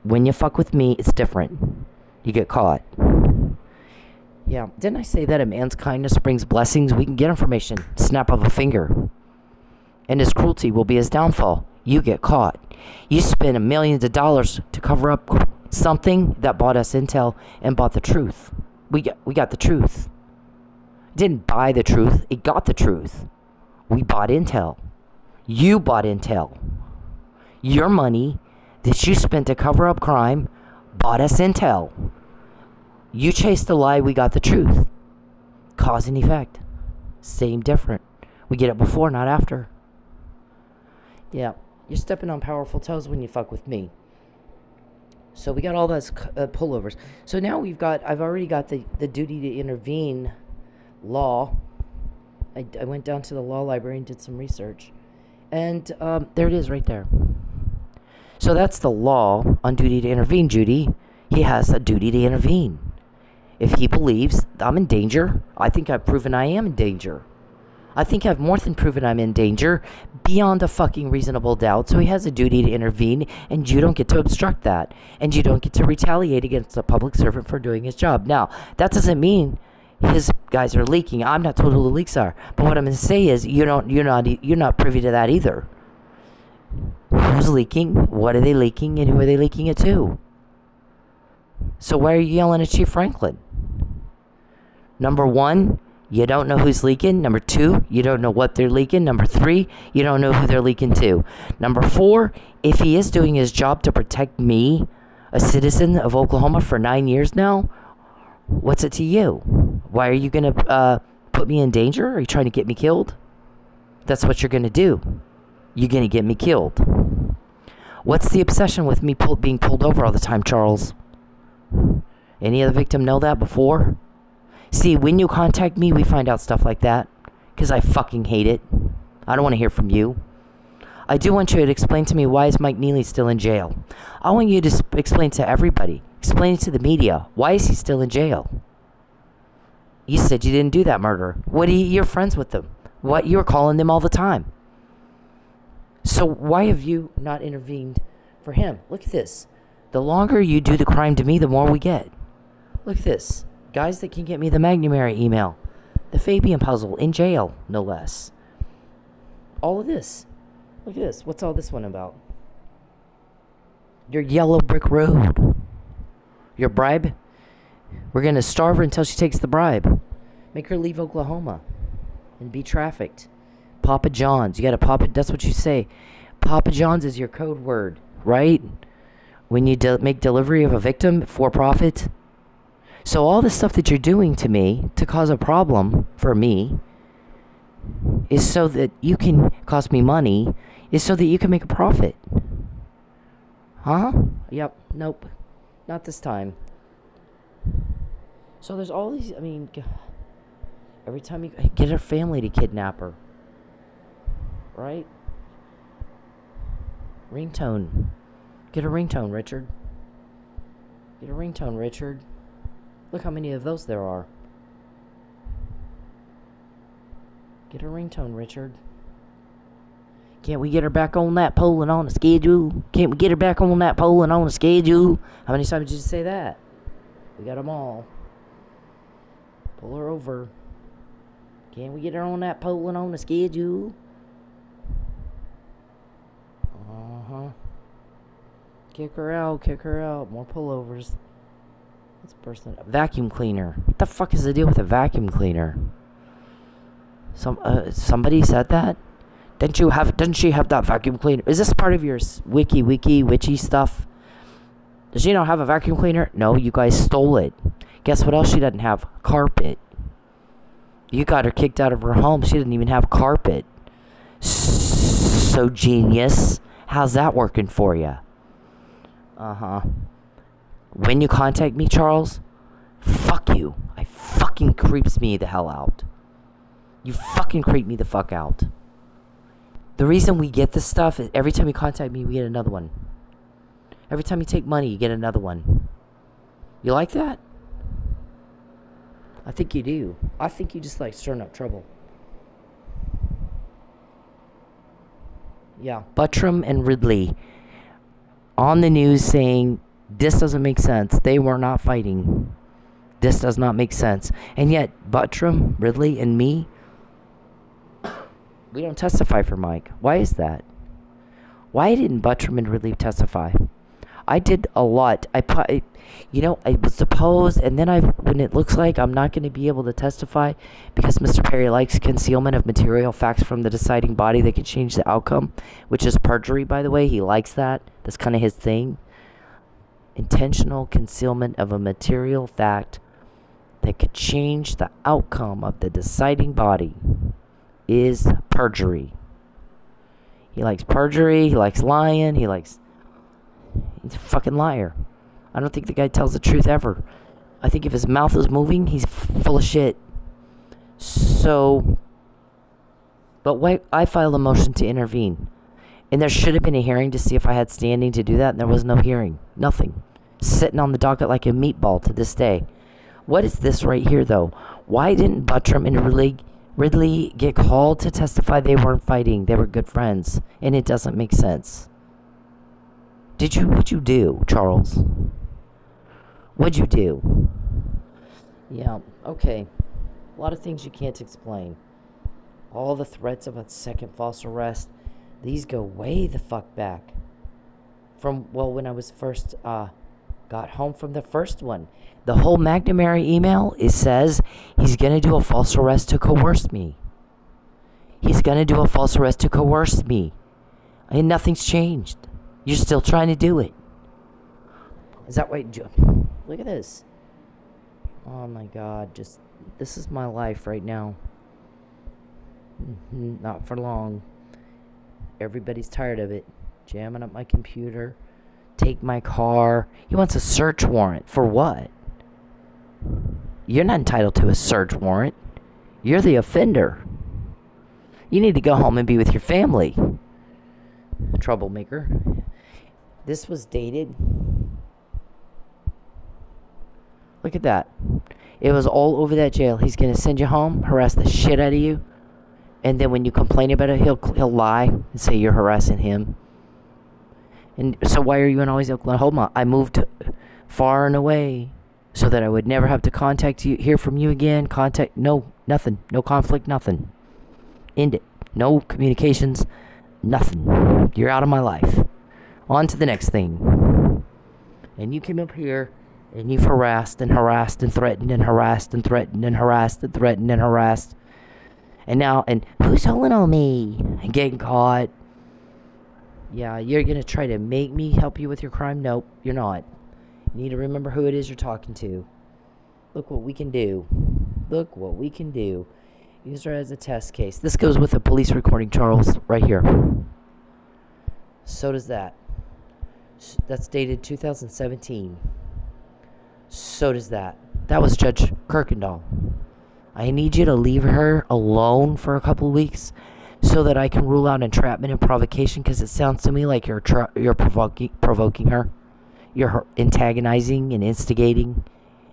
When you fuck with me, it's different. You get caught. Yeah, didn't I say that a man's kindness brings blessings? We can get information, snap of a finger. And his cruelty will be his downfall. You get caught. You spend millions of dollars to cover up something that bought us intel and bought the truth. We got the truth. It didn't buy the truth, it got the truth. We bought intel. You bought intel. Your money that you spent to cover up crime bought us intel. You chased the lie, we got the truth. Cause and effect. Same, different. We get it before, not after. Yeah, you're stepping on powerful toes when you fuck with me. So we got all those pullovers. So now I've already got the duty to intervene law. I went down to the law library and did some research. And there it is right there. So that's the law on duty to intervene, Judy. He has a duty to intervene. If he believes I'm in danger, I think I've proven I am in danger. I think I've more than proven I'm in danger beyond a fucking reasonable doubt. So he has a duty to intervene, and you don't get to obstruct that. And you don't get to retaliate against a public servant for doing his job. Now, that doesn't mean his guys are leaking. I'm not told who the leaks are. But what I'm going to say is you're not privy to that either. Who's leaking? What are they leaking? And who are they leaking it to? So why are you yelling at Chief Franklin? Number one, you don't know who's leaking. Number two, you don't know what they're leaking. Number three, you don't know who they're leaking to. Number four, if he is doing his job to protect me, a citizen of Oklahoma for 9 years now, what's it to you? Why are you going to put me in danger? Are you trying to get me killed? That's what you're going to do. You're going to get me killed. What's the obsession with me being pulled over all the time, Charles? Any other victim know that before? See, when you contact me, we find out stuff like that. Because I fucking hate it. I don't want to hear from you. I do want you to explain to me, why is Mike Neely still in jail? I want you to explain to everybody. Explain it to the media. Why is he still in jail? You said you didn't do that murder. You're friends with them. What? You're calling them all the time. So why have you not intervened for him? Look at this. The longer you do the crime to me, the more we get. Look at this. Guys that can get me the McNamara email. The Fabian puzzle in jail, no less. All of this. Look at this. What's all this one about? Your yellow brick road. Your bribe? We're going to starve her until she takes the bribe. Make her leave Oklahoma and be trafficked. Papa John's. You got to pop it. That's what you say. Papa John's is your code word, right? When you make delivery of a victim for profit. So all the stuff that you're doing to me to cause a problem for me is so that you can cost me money, is so that you can make a profit. Huh? Yep. Nope. Not this time. So there's all these, every time you get her family to kidnap her. Right? Ringtone. Get a ringtone, Richard. Get a ringtone, Richard. Look how many of those there are. Get a ringtone, Richard. Can't we get her back on that pole and on the schedule? Can't we get her back on that pole and on the schedule? How many times did you say that? We got them all. Pull her over. Can't we get her on that pole and on the schedule? Uh-huh. Kick her out, kick her out. More pullovers. Let's burst it. Vacuum cleaner. What the fuck is the deal with a vacuum cleaner? Somebody said that? Doesn't she have that vacuum cleaner? Is this part of your witchy stuff? Does she not have a vacuum cleaner? No, you guys stole it. Guess what else she doesn't have? Carpet. You got her kicked out of her home. She didn't even have carpet. So genius. How's that working for you? Uh-huh. When you contact me, Charles, fuck you. I fucking creeps me the hell out. You fucking creep me the fuck out. The reason we get this stuff is every time you contact me, we get another one. Every time you take money, you get another one. You like that? I think you do. I think you just like stirring up trouble. Yeah. Buttram and Ridley on the news saying This doesn't make sense. They were not fighting. This does not make sense. And yet, Buttram, Ridley, and me, we don't testify for Mike. Why is that? Why didn't Buttram and Ridley testify? I did a lot. I was supposed, and then when it looks like I'm not going to be able to testify because Mr. Perry likes concealment of material facts from the deciding body that could change the outcome, which is perjury, by the way. He likes that. That's kind of his thing. Intentional concealment of a material fact that could change the outcome of the deciding body is perjury. He likes perjury. He likes lying. He's a fucking liar. I don't think the guy tells the truth ever. I think if his mouth is moving, he's full of shit. So, but why I filed a motion to intervene. And there should have been a hearing to see if I had standing to do that, and there was no hearing. Nothing. Sitting on the docket like a meatball to this day. What is this right here, though? Why didn't Buttram and Ridley get called to testify they weren't fighting? They were good friends. And it doesn't make sense. What'd you do, Charles? What'd you do? Yeah, okay. A lot of things you can't explain. All the threats of a second false arrest, these go way the fuck back. From, well, when I was first, got home from the first one. The whole McNamara email, it says he's gonna do a false arrest to coerce me. He's gonna do a false arrest to coerce me. And nothing's changed. You're still trying to do it. Is that right? Look at this. Oh my God. This is my life right now. Not for long. Everybody's tired of it. Jamming up my computer. Take my car. He wants a search warrant. For what? You're not entitled to a search warrant. You're the offender. You need to go home and be with your family. Troublemaker. This was dated. Look at that. It was all over that jail. He's going to send you home, harass the shit out of you. And then when you complain about it, he'll lie and say you're harassing him. And so why are you in always Oklahoma? I moved far and away so that I would never have to contact you, hear from you again. No, nothing. No conflict, nothing. End it. No communications, nothing. You're out of my life. On to the next thing. And you came up here and you've harassed and harassed and threatened and harassed and threatened and harassed and threatened and harassed. And now, and who's holding on me? And getting caught. Yeah, you're going to try to make me help you with your crime? Nope, you're not. You need to remember who it is you're talking to. Look what we can do. Look what we can do. Use her as a test case. This goes with a police recording, Charles, right here. So does that. That's dated 2017. So does that. That was Judge Kirkendall. I need you to leave her alone for a couple of weeks so that I can rule out entrapment and provocation, because it sounds to me like you're provoking her. You're antagonizing and instigating,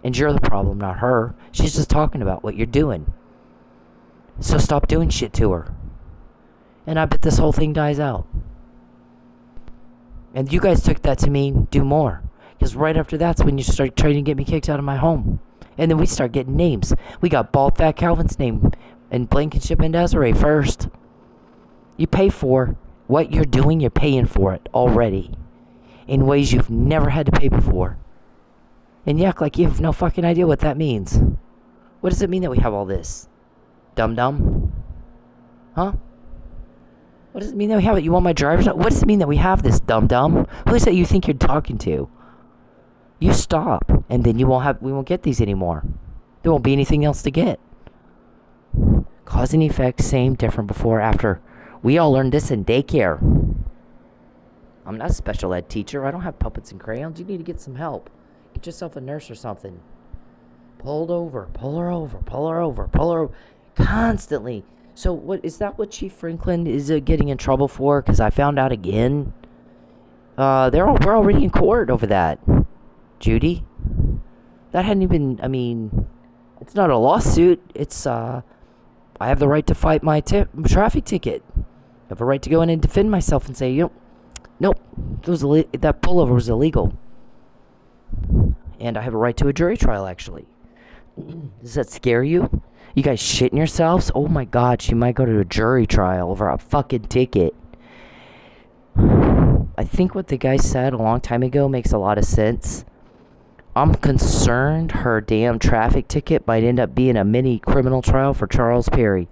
and you're the problem, not her. She's just talking about what you're doing. So stop doing shit to her. And I bet this whole thing dies out. And you guys took that to mean do more. Because right after that's when you start trying to get me kicked out of my home. And then we start getting names. We got Bald Fat Calvin's name and Blankenship and Desiree first. You pay for what you're doing, you're paying for it already. In ways you've never had to pay before. And you act like you have no fucking idea what that means. What does it mean that we have all this? Dum-dum? Huh? What does it mean that we have it? You want my driver's license? What does it mean that we have this, dum-dum? Who is it you think you're talking to? You stop, and then we won't get these anymore. There won't be anything else to get. Cause and effect, same, different, before, after. We all learned this in daycare. I'm not a special ed teacher. I don't have puppets and crayons. You need to get some help. Get yourself a nurse or something. Pulled over, pull her over, pull her over, pull her over. Constantly. So what is that what Chief Franklin is getting in trouble for? Because I found out again. We're already in court over that. Judy? That hadn't even, I mean, it's not a lawsuit. It's, I have the right to fight my traffic ticket. I have a right to go in and defend myself and say, nope, that pullover was illegal. And I have a right to a jury trial, actually. Does that scare you? You guys shitting yourselves? Oh my god, she might go to a jury trial over a fucking ticket. I think what the guy said a long time ago makes a lot of sense. I'm concerned her damn traffic ticket might end up being a mini criminal trial for Charles Perry.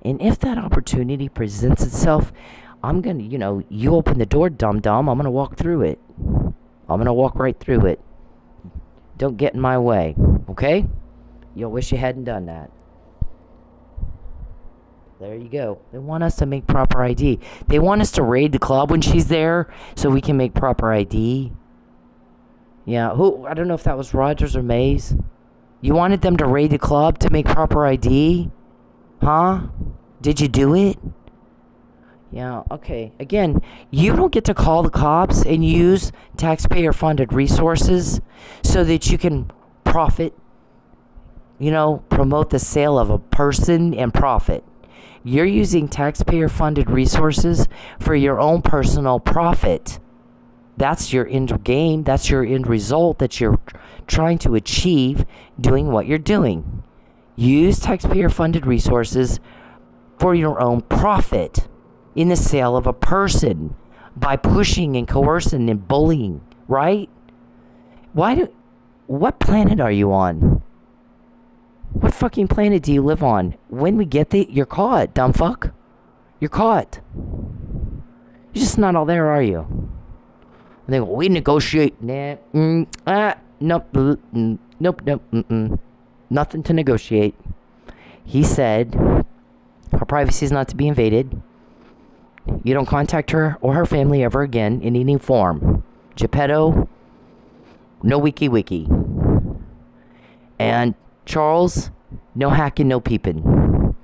And if that opportunity presents itself, I'm gonna, you open the door, dum-dum, I'm gonna walk through it. I'm gonna walk right through it. Don't get in my way, okay? You'll wish you hadn't done that. There you go. They want us to make proper ID. They want us to raid the club when she's there so we can make proper ID. Yeah, I don't know if that was Rogers or Mays. You wanted them to raid the club to make proper ID? Huh? Did you do it? Yeah, okay. Again, you don't get to call the cops and use taxpayer-funded resources so that you can profit, promote the sale of a person and profit. You're using taxpayer-funded resources for your own personal profit. That's your end game. That's your end result that you're trying to achieve doing what you're doing. Use taxpayer-funded resources for your own profit in the sale of a person by pushing and coercing and bullying, right? What planet are you on? What fucking planet do you live on? When we get there, you're caught, dumb fuck. You're caught. You're just not all there, are you? And they go, we negotiate. Nah, nope, nothing to negotiate. He said her privacy is not to be invaded. You don't contact her or her family ever again in any form. Geppetto, no wiki. And Charles, no hacking, no peeping.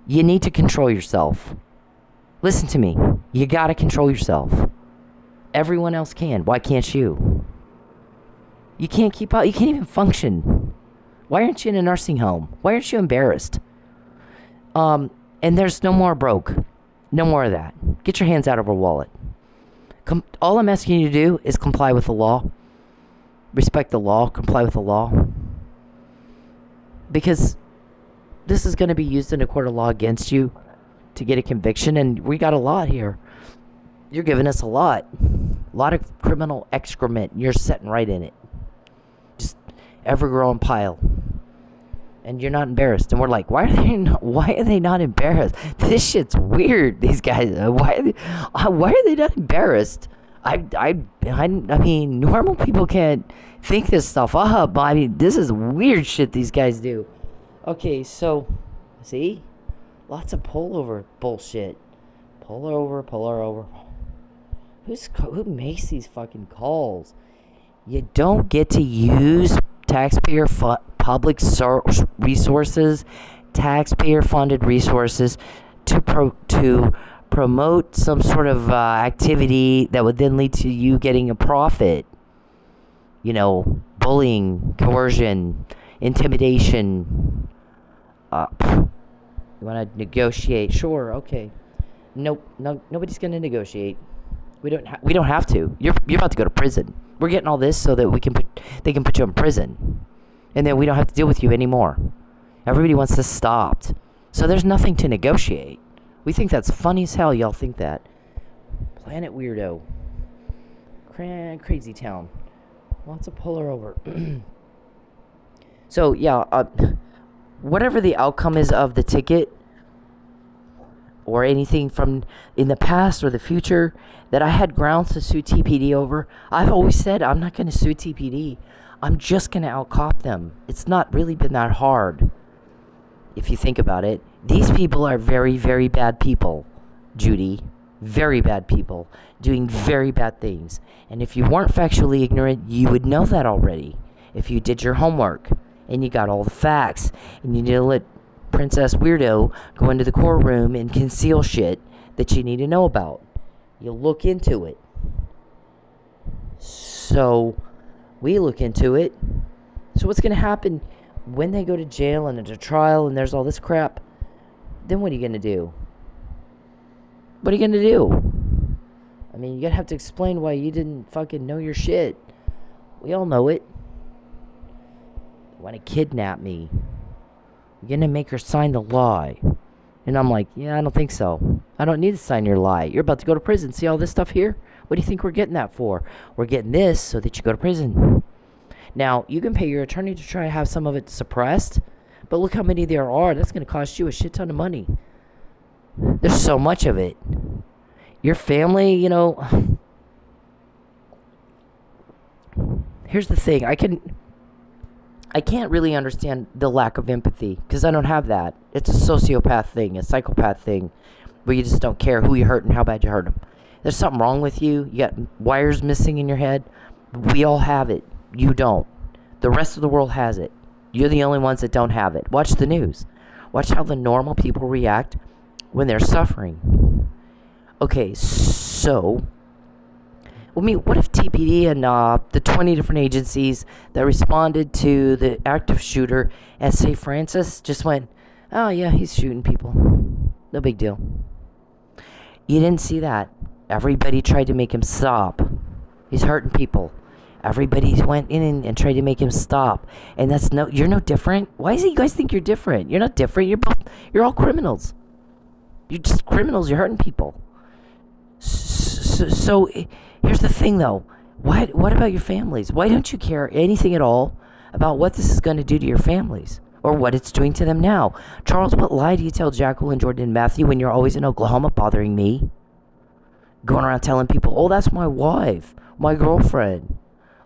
You need to control yourself. Listen to me. You gotta control yourself. Everyone else can. Why can't you? You can't keep out. You can't even function. Why aren't you in a nursing home? Why aren't you embarrassed? And there's no more broke. No more of that. Get your hands out of her wallet. All I'm asking you to do is comply with the law. Respect the law. Comply with the law. Because this is going to be used in a court of law against you to get a conviction, and we got a lot here. You're giving us a lot of criminal excrement. You're sitting right in it. Just ever-growing pile. And you're not embarrassed. And we're like, why are they not embarrassed? This shit's weird, these guys. Why are they not embarrassed? I mean, normal people can't think this stuff up. But I mean, this is weird shit these guys do. Okay, so, see? Lots of pullover bullshit. Pull her over. Who makes these fucking calls? You don't get to use taxpayer public resources, taxpayer-funded resources to promote some sort of activity that would then lead to you getting a profit. Bullying, coercion, intimidation. You want to negotiate? Sure, okay. Nope, nobody's gonna negotiate. We don't have to. You're about to go to prison. We're getting all this so that they can put you in prison. And then we don't have to deal with you anymore. Everybody wants this stopped. So there's nothing to negotiate. We think that's funny as hell. Y'all think that. Planet Weirdo. Crazy town. Lots of pull her over. So, yeah. Whatever the outcome is of the ticket, or anything from in the past or the future that I had grounds to sue TPD over, I've always said I'm not going to sue TPD. I'm just going to out-cop them. It's not really been that hard, if you think about it. These people are very, very bad people, Judy. Very bad people, doing very bad things. And if you weren't factually ignorant, you would know that already. If you did your homework, and you got all the facts, and you didn't let Princess Weirdo go into the courtroom and conceal shit that you need to know about. You look into it. So, we look into it. So what's going to happen when they go to jail and there's a trial and there's all this crap? Then what are you going to do? What are you going to do? I mean, you're going to have to explain why you didn't fucking know your shit. We all know it. They want to kidnap me. You're going to make her sign the lie. And I'm like, yeah, I don't think so. I don't need to sign your lie. You're about to go to prison. See all this stuff here? What do you think we're getting that for? We're getting this so that you go to prison. Now, you can pay your attorney to try to have some of it suppressed. But look how many there are. That's going to cost you a shit ton of money. There's so much of it. Your family, you know... Here's the thing. I can't really understand the lack of empathy. Because I don't have that. It's a sociopath thing. A psychopath thing. Where you just don't care who you hurt and how bad you hurt them. There's something wrong with you. You got wires missing in your head. We all have it. You don't. The rest of the world has it. You're the only ones that don't have it. Watch the news. Watch how the normal people react when they're suffering. Okay, so... I mean, what if TPD and the 20 different agencies that responded to the active shooter at St. Francis just went, oh yeah, he's shooting people. No big deal. You didn't see that. Everybody tried to make him stop. He's hurting people. Everybody went in and tried to make him stop. And that's you're no different. Why is it you guys think you're different? You're not different. You're all criminals. You're just criminals. You're hurting people. So here's the thing, though. What about your families? Why don't you care anything at all about what this is going to do to your families or what it's doing to them now? Charles, what lie do you tell Jacqueline, Jordan, and Matthew when you're always in Oklahoma bothering me? Going around telling people, oh, that's my wife, my girlfriend.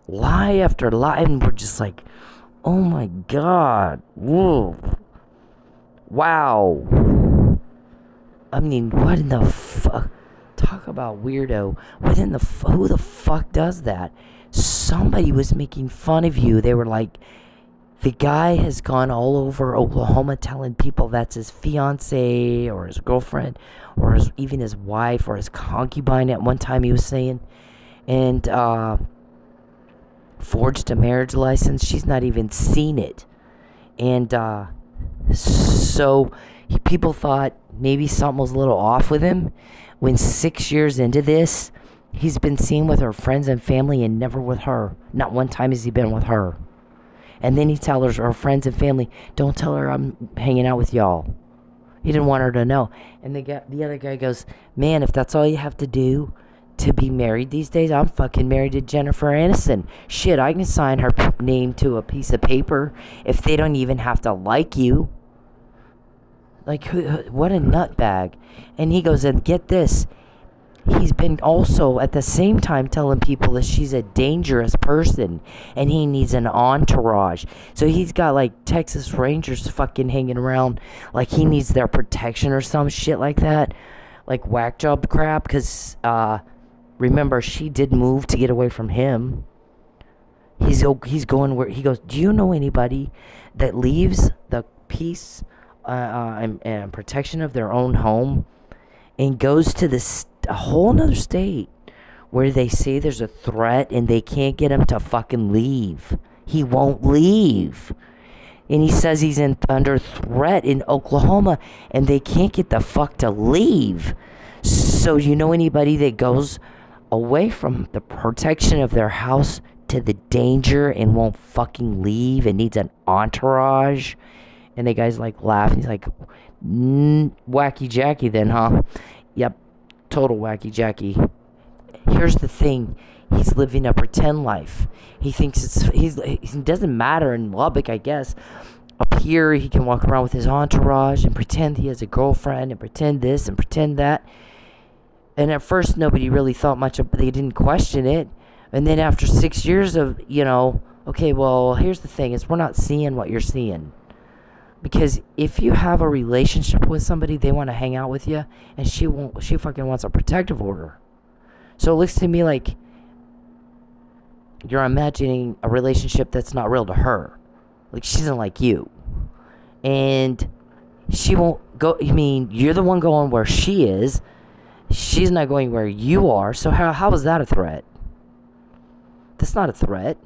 Lie after lie. And we're just like, oh, my God. Whoa. Wow. I mean, what in the fuck? Talk about weirdo. Who the fuck does that? Somebody was making fun of you. They were like, the guy has gone all over Oklahoma telling people that's his fiance or his girlfriend or even his wife or his concubine at one time he was saying. And forged a marriage license. She's not even seen it. And so people thought maybe something was a little off with him. When 6 years into this, he's been seen with her friends and family and never with her. Not one time has he been with her. And then he tells her friends and family, don't tell her I'm hanging out with y'all. He didn't want her to know. And the other guy goes, man, if that's all you have to do to be married these days, I'm fucking married to Jennifer Aniston. Shit, I can sign her name to a piece of paper if they don't even have to like you. Like, what a nutbag. And he goes, and get this, he's been also at the same time telling people that she's a dangerous person and he needs an entourage. So he's got like Texas Rangers fucking hanging around like he needs their protection or some shit like that. Like whack job crap. Because remember, she did move to get away from him. He's going where he goes, do you know anybody that leaves the peace and protection of their own home and goes to a whole nother state where they say there's a threat and they can't get him to fucking leave? He won't leave. And he says he's under threat in Oklahoma and they can't get the fuck to leave. So you know anybody that goes away from the protection of their house to the danger and won't fucking leave and needs an entourage? And the guy's like laughing. He's like, wacky Jackie then, huh? Yep, total wacky Jackie. Here's the thing. He's living a pretend life. He thinks it doesn't matter in Lubbock, I guess. Up here, he can walk around with his entourage and pretend he has a girlfriend and pretend this and pretend that. And at first, nobody really thought much of it. They didn't question it. And then after 6 years of, okay, well, here's the thing. Is we're not seeing what you're seeing. Because if you have a relationship with somebody, they want to hang out with you, and she fucking wants a protective order. So it looks to me like you're imagining a relationship that's not real to her. Like, she doesn't like you. And she won't go, you're the one going where she is. She's not going where you are. So how is that a threat? That's not a threat.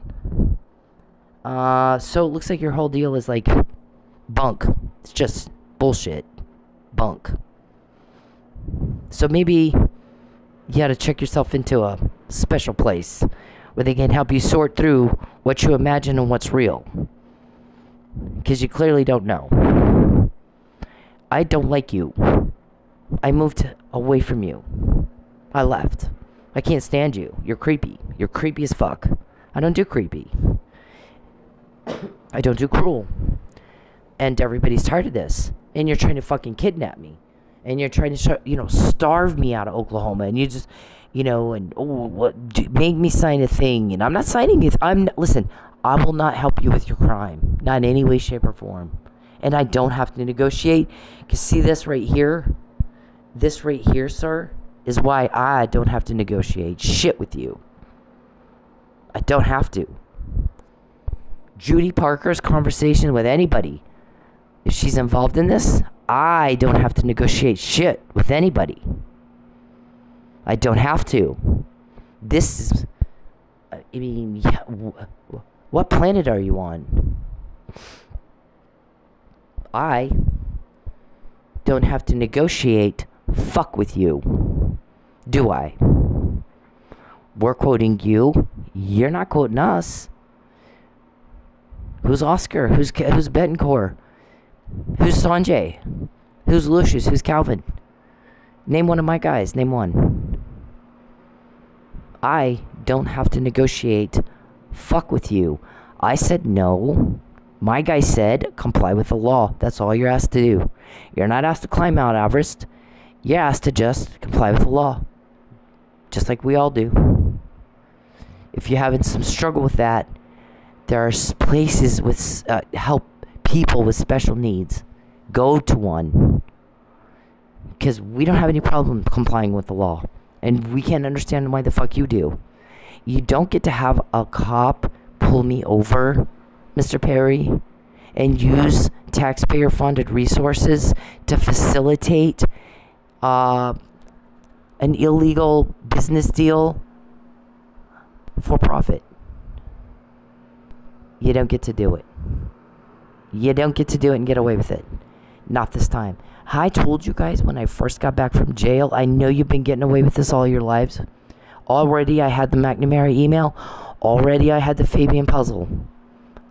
So it looks like your whole deal is like bunk. It's just bullshit. Bunk. So maybe you gotta check yourself into a special place where they can help you sort through what you imagine and what's real. Because you clearly don't know. I don't like you. I moved away from you. I left. I can't stand you. You're creepy. You're creepy as fuck. I don't do creepy. I don't do cruel. And everybody's tired of this. And you're trying to fucking kidnap me. And you're trying to, starve me out of Oklahoma. And you just, make me sign a thing. And I'm not signing it. Listen, I will not help you with your crime. Not in any way, shape, or form. And I don't have to negotiate. Because see this right here? This right here, sir, is why I don't have to negotiate shit with you. I don't have to. Judy Parker's conversation with anybody, if she's involved in this, I don't have to negotiate shit with anybody. I don't have to. This is, what planet are you on? I don't have to negotiate fuck with you. Do I? We're quoting you. You're not quoting us. Who's Oscar? Who's Betancourt? Who's Sanjay? Who's Lucius? Who's Calvin? Name one of my guys. Name one. I don't have to negotiate fuck with you. I said no. My guy said comply with the law. That's all you're asked to do. You're not asked to climb Mount Everest. You're asked to just comply with the law. Just like we all do. If you're having some struggle with that, there are places with help people with special needs. Go to one. Because we don't have any problem complying with the law. And we can't understand why the fuck you do. You don't get to have a cop pull me over, Mr. Perry, and use taxpayer-funded resources to facilitate an illegal business deal for profit. You don't get to do it. You don't get to do it and get away with it. Not this time. I told you guys when I first got back from jail, I know you've been getting away with this all your lives. Already I had the McNamara email. Already I had the Fabian puzzle.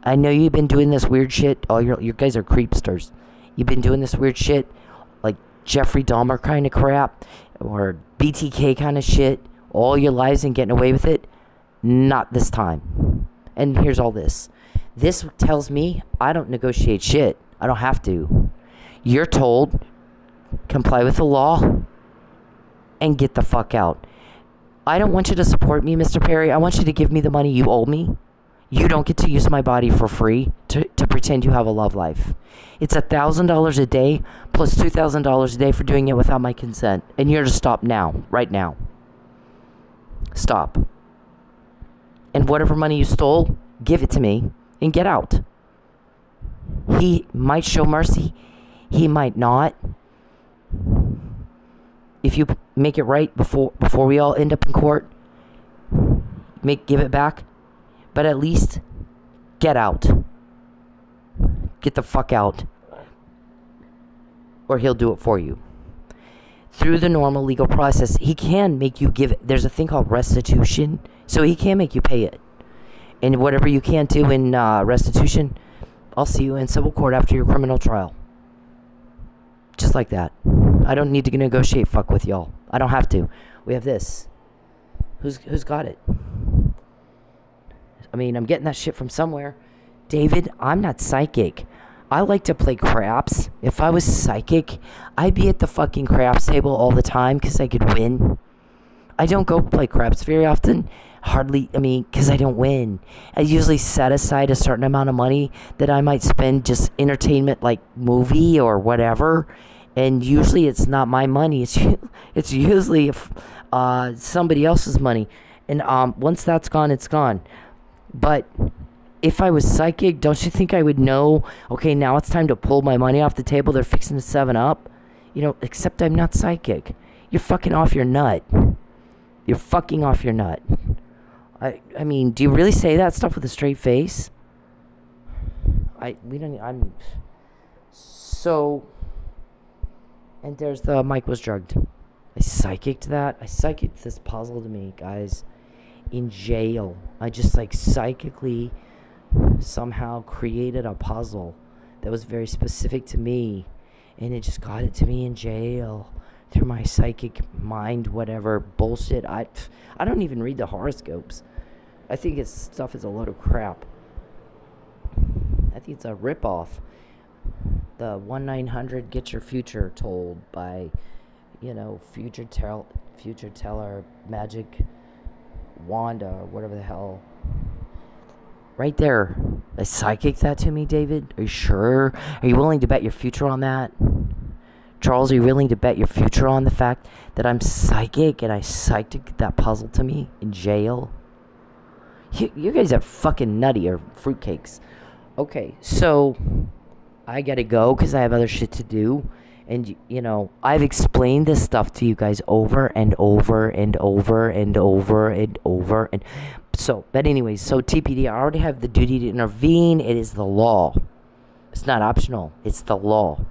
I know you've been doing this weird shit. All you guys are creepsters. You've been doing this weird shit, like Jeffrey Dahmer kind of crap, or BTK kind of shit, all your lives and getting away with it. Not this time. And here's all this. This tells me I don't negotiate shit. I don't have to. You're told, comply with the law, and get the fuck out. I don't want you to support me, Mr. Perry. I want you to give me the money you owe me. You don't get to use my body for free to pretend you have a love life. It's $1,000 a day plus $2,000 a day for doing it without my consent. And you're to stop now, right now. Stop. And whatever money you stole, give it to me and get out. He might show mercy. He might not. If you make it right before we all end up in court, give it back. But at least get out. Get the fuck out. Or he'll do it for you. Through the normal legal process, he can make you give it. There's a thing called restitution. So he can make you pay it. And whatever you can't do in restitution, I'll see you in civil court after your criminal trial. Just like that. I don't need to negotiate fuck with y'all. I don't have to. We have this. Who's got it? I mean, I'm getting that shit from somewhere. David, I'm not psychic. I like to play craps. If I was psychic, I'd be at the fucking craps table all the time because I could win. I don't go play craps very often. Hardly, because I don't win. I usually set aside a certain amount of money that I might spend just entertainment, like movie or whatever. And usually it's not my money. It's usually somebody else's money. And once that's gone, it's gone. But if I was psychic, don't you think I would know, okay, now it's time to pull my money off the table. They're fixing to 7-Up. Except I'm not psychic. You're fucking off your nut. You're fucking off your nut. I mean, do you really say that stuff with a straight face? I'm so, and there's the mic was drugged. I psychicked that. I psychicked this puzzle to me, guys. in jail. I just like psychically somehow created a puzzle that was very specific to me, and it just got it to me in jail through my psychic mind, whatever bullshit. I don't even read the horoscopes. I think its stuff is a load of crap. I think it's a ripoff. The 1-900 Get Your Future Told by, you know, future teller Magic Wanda or whatever the hell. Right there. A psychic that to me, David? Are you sure? Are you willing to bet your future on that? Charles, are you willing to bet your future on the fact that I'm psychic and I psychic that puzzle to me in jail? You guys are fucking nutty or fruitcakes. Okay, so I gotta go because I have other shit to do. And, you know, I've explained this stuff to you guys over and over and over and over and over. And so, but anyways, so TPD, I already have the duty to intervene. It is the law. It's not optional. It's the law.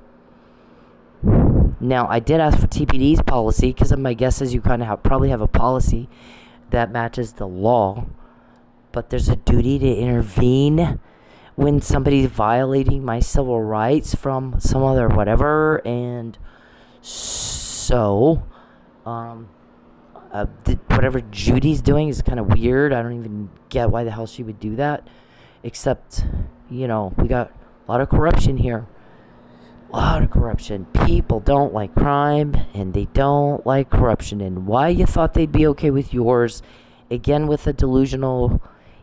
Now, I did ask for TPD's policy because my guess is you kind of probably have a policy that matches the law. But there's a duty to intervene when somebody's violating my civil rights from some other whatever. And so, whatever Judy's doing is kind of weird. I don't even get why the hell she would do that. Except, you know, we got a lot of corruption here. A lot of corruption. People don't like crime, and they don't like corruption. And why you thought they'd be okay with yours, again with a delusional,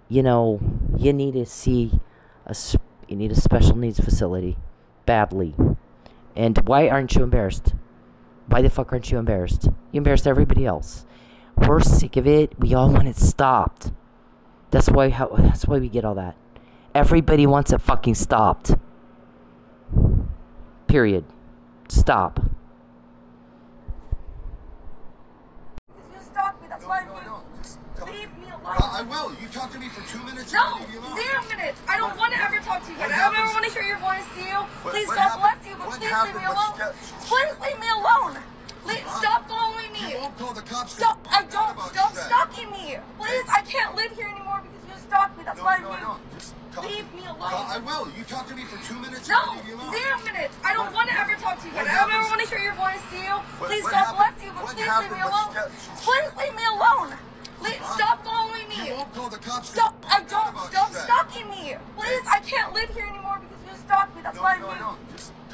you know, you need to see you need a special needs facility badly. And why aren't you embarrassed? Why the fuck aren't you embarrassed? You embarrassed everybody else. We're sick of it. We all want it stopped. That's why we get all that. Everybody wants it fucking stopped. Period. Stop. You stalked me. That's why leave me alone. I will. You talk to me for 2 minutes. No, 0 minutes. I don't want to ever talk to you again. I don't ever want to hear your voice to you. Please, God bless you, but please leave me alone. Please leave me alone. Stop following me. You won't call the cops. Stop. I don't. Stop stalking me. Please, I can't live here anymore because you stalked me. That's why leave me alone. I will. You talk to me for 2 minutes. No, 0 minutes. I don't want to ever talk to you again. I don't ever want to hear your voice to you. Please, God bless you, but please leave me alone. Please leave me alone. Stop following me. You won't call the cops. Stop. I don't. Stop stalking me. Please, I can't live here anymore because you stalked me. That's why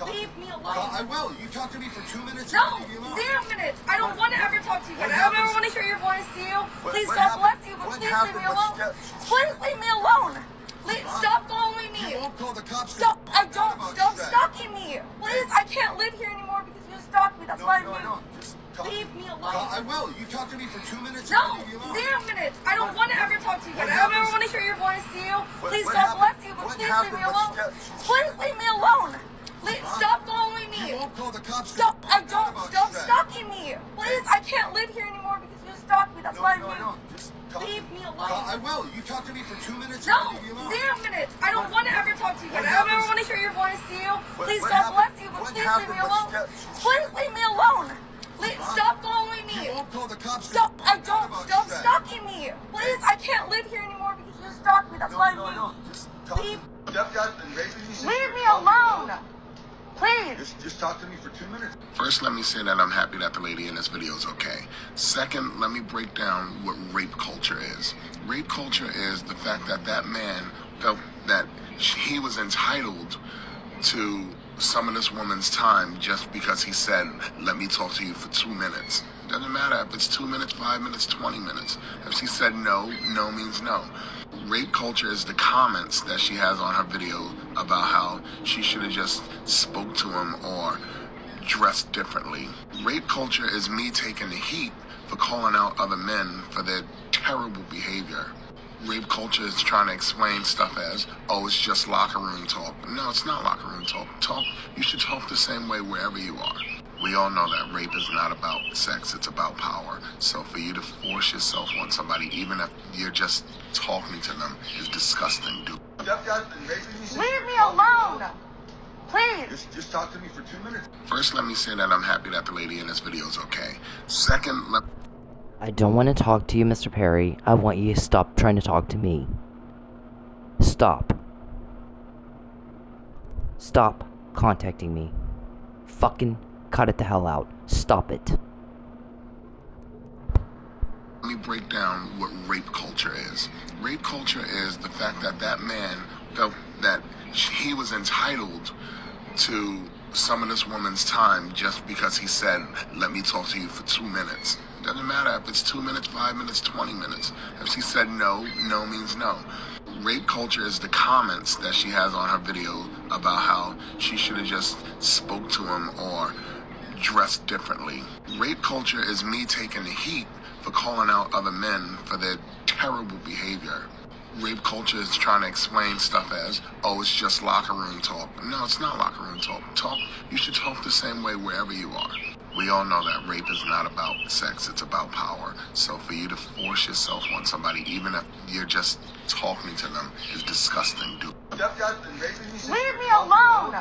leave me alone. I will. You talk to me for 2 minutes. No, 0 minutes. I don't want to ever talk to you again. I don't ever want to hear your voice to you. Please, God bless you, but please leave me alone. Please leave me alone. Stop following me. You won't call the cops. Stop. I don't. Stop stalking me. Please, I can't live here anymore because you stalked me. That's why leave me alone. I will. You talk to me for 2 minutes. No, 0 minutes. I don't want to ever talk to you again. I don't ever want to hear your voice to you. Please, God bless you, but please leave me alone. Please leave me alone. Stop following me. You won't call the cops. Stop. I don't. Stop stalking me. Please, I can't live here anymore because you stalked me. That's why leave me alone. I will. You talk to me for 2 minutes. No, 0 minutes. I don't want to ever talk to you again. I don't ever want to hear your voice to you. Please, God bless you, but please leave me alone. Please leave me alone. Stop following me. You won't call the cops. Stop. I don't. Stop stalking me. Please, I can't live here anymore because you stalked me. That's why leave me alone. Please. Just talk to me for 2 minutes. First, let me say that I'm happy that the lady in this video is okay. Second, let me break down what rape culture is. Rape culture is the fact that that man felt that he was entitled to some of this woman's time just because he said, let me talk to you for 2 minutes. Doesn't matter if it's 2 minutes, 5 minutes, 20 minutes. If she said no, no means no. Rape culture is the comments that she has on her video about how she should have just spoke to him or dressed differently. Rape culture is me taking the heat for calling out other men for their terrible behavior. Rape culture is trying to explain stuff as, oh, it's just locker room talk. No, it's not locker room talk. You should talk the same way wherever you are. We all know that rape is not about sex, it's about power. So for you to force yourself on somebody, even if you're just talking to them, is disgusting, dude. Leave me alone. Please. Just talk to me for 2 minutes. First, let me say that I'm happy that the lady in this video is okay. Second, I don't want to talk to you, Mr. Perry. I want you to stop trying to talk to me. Stop. Stop contacting me. Fucking cut it the hell out. Stop it. Let me break down what rape culture is. Rape culture is the fact that that man felt that he was entitled to some of this woman's time just because he said, let me talk to you for 2 minutes. It doesn't matter if it's 2 minutes, 5 minutes, 20 minutes. If she said no, no means no. Rape culture is the comments that she has on her video about how she should have just spoke to him or dressed differently. Rape culture is me taking the heat for calling out other men for their terrible behavior. Rape culture is trying to explain stuff as, oh, it's just locker room talk. No, it's not locker room talk. You should talk the same way wherever you are. We all know that rape is not about sex, it's about power. So for you to force yourself on somebody, even if you're just talking to them, is disgusting, dude. Leave me alone!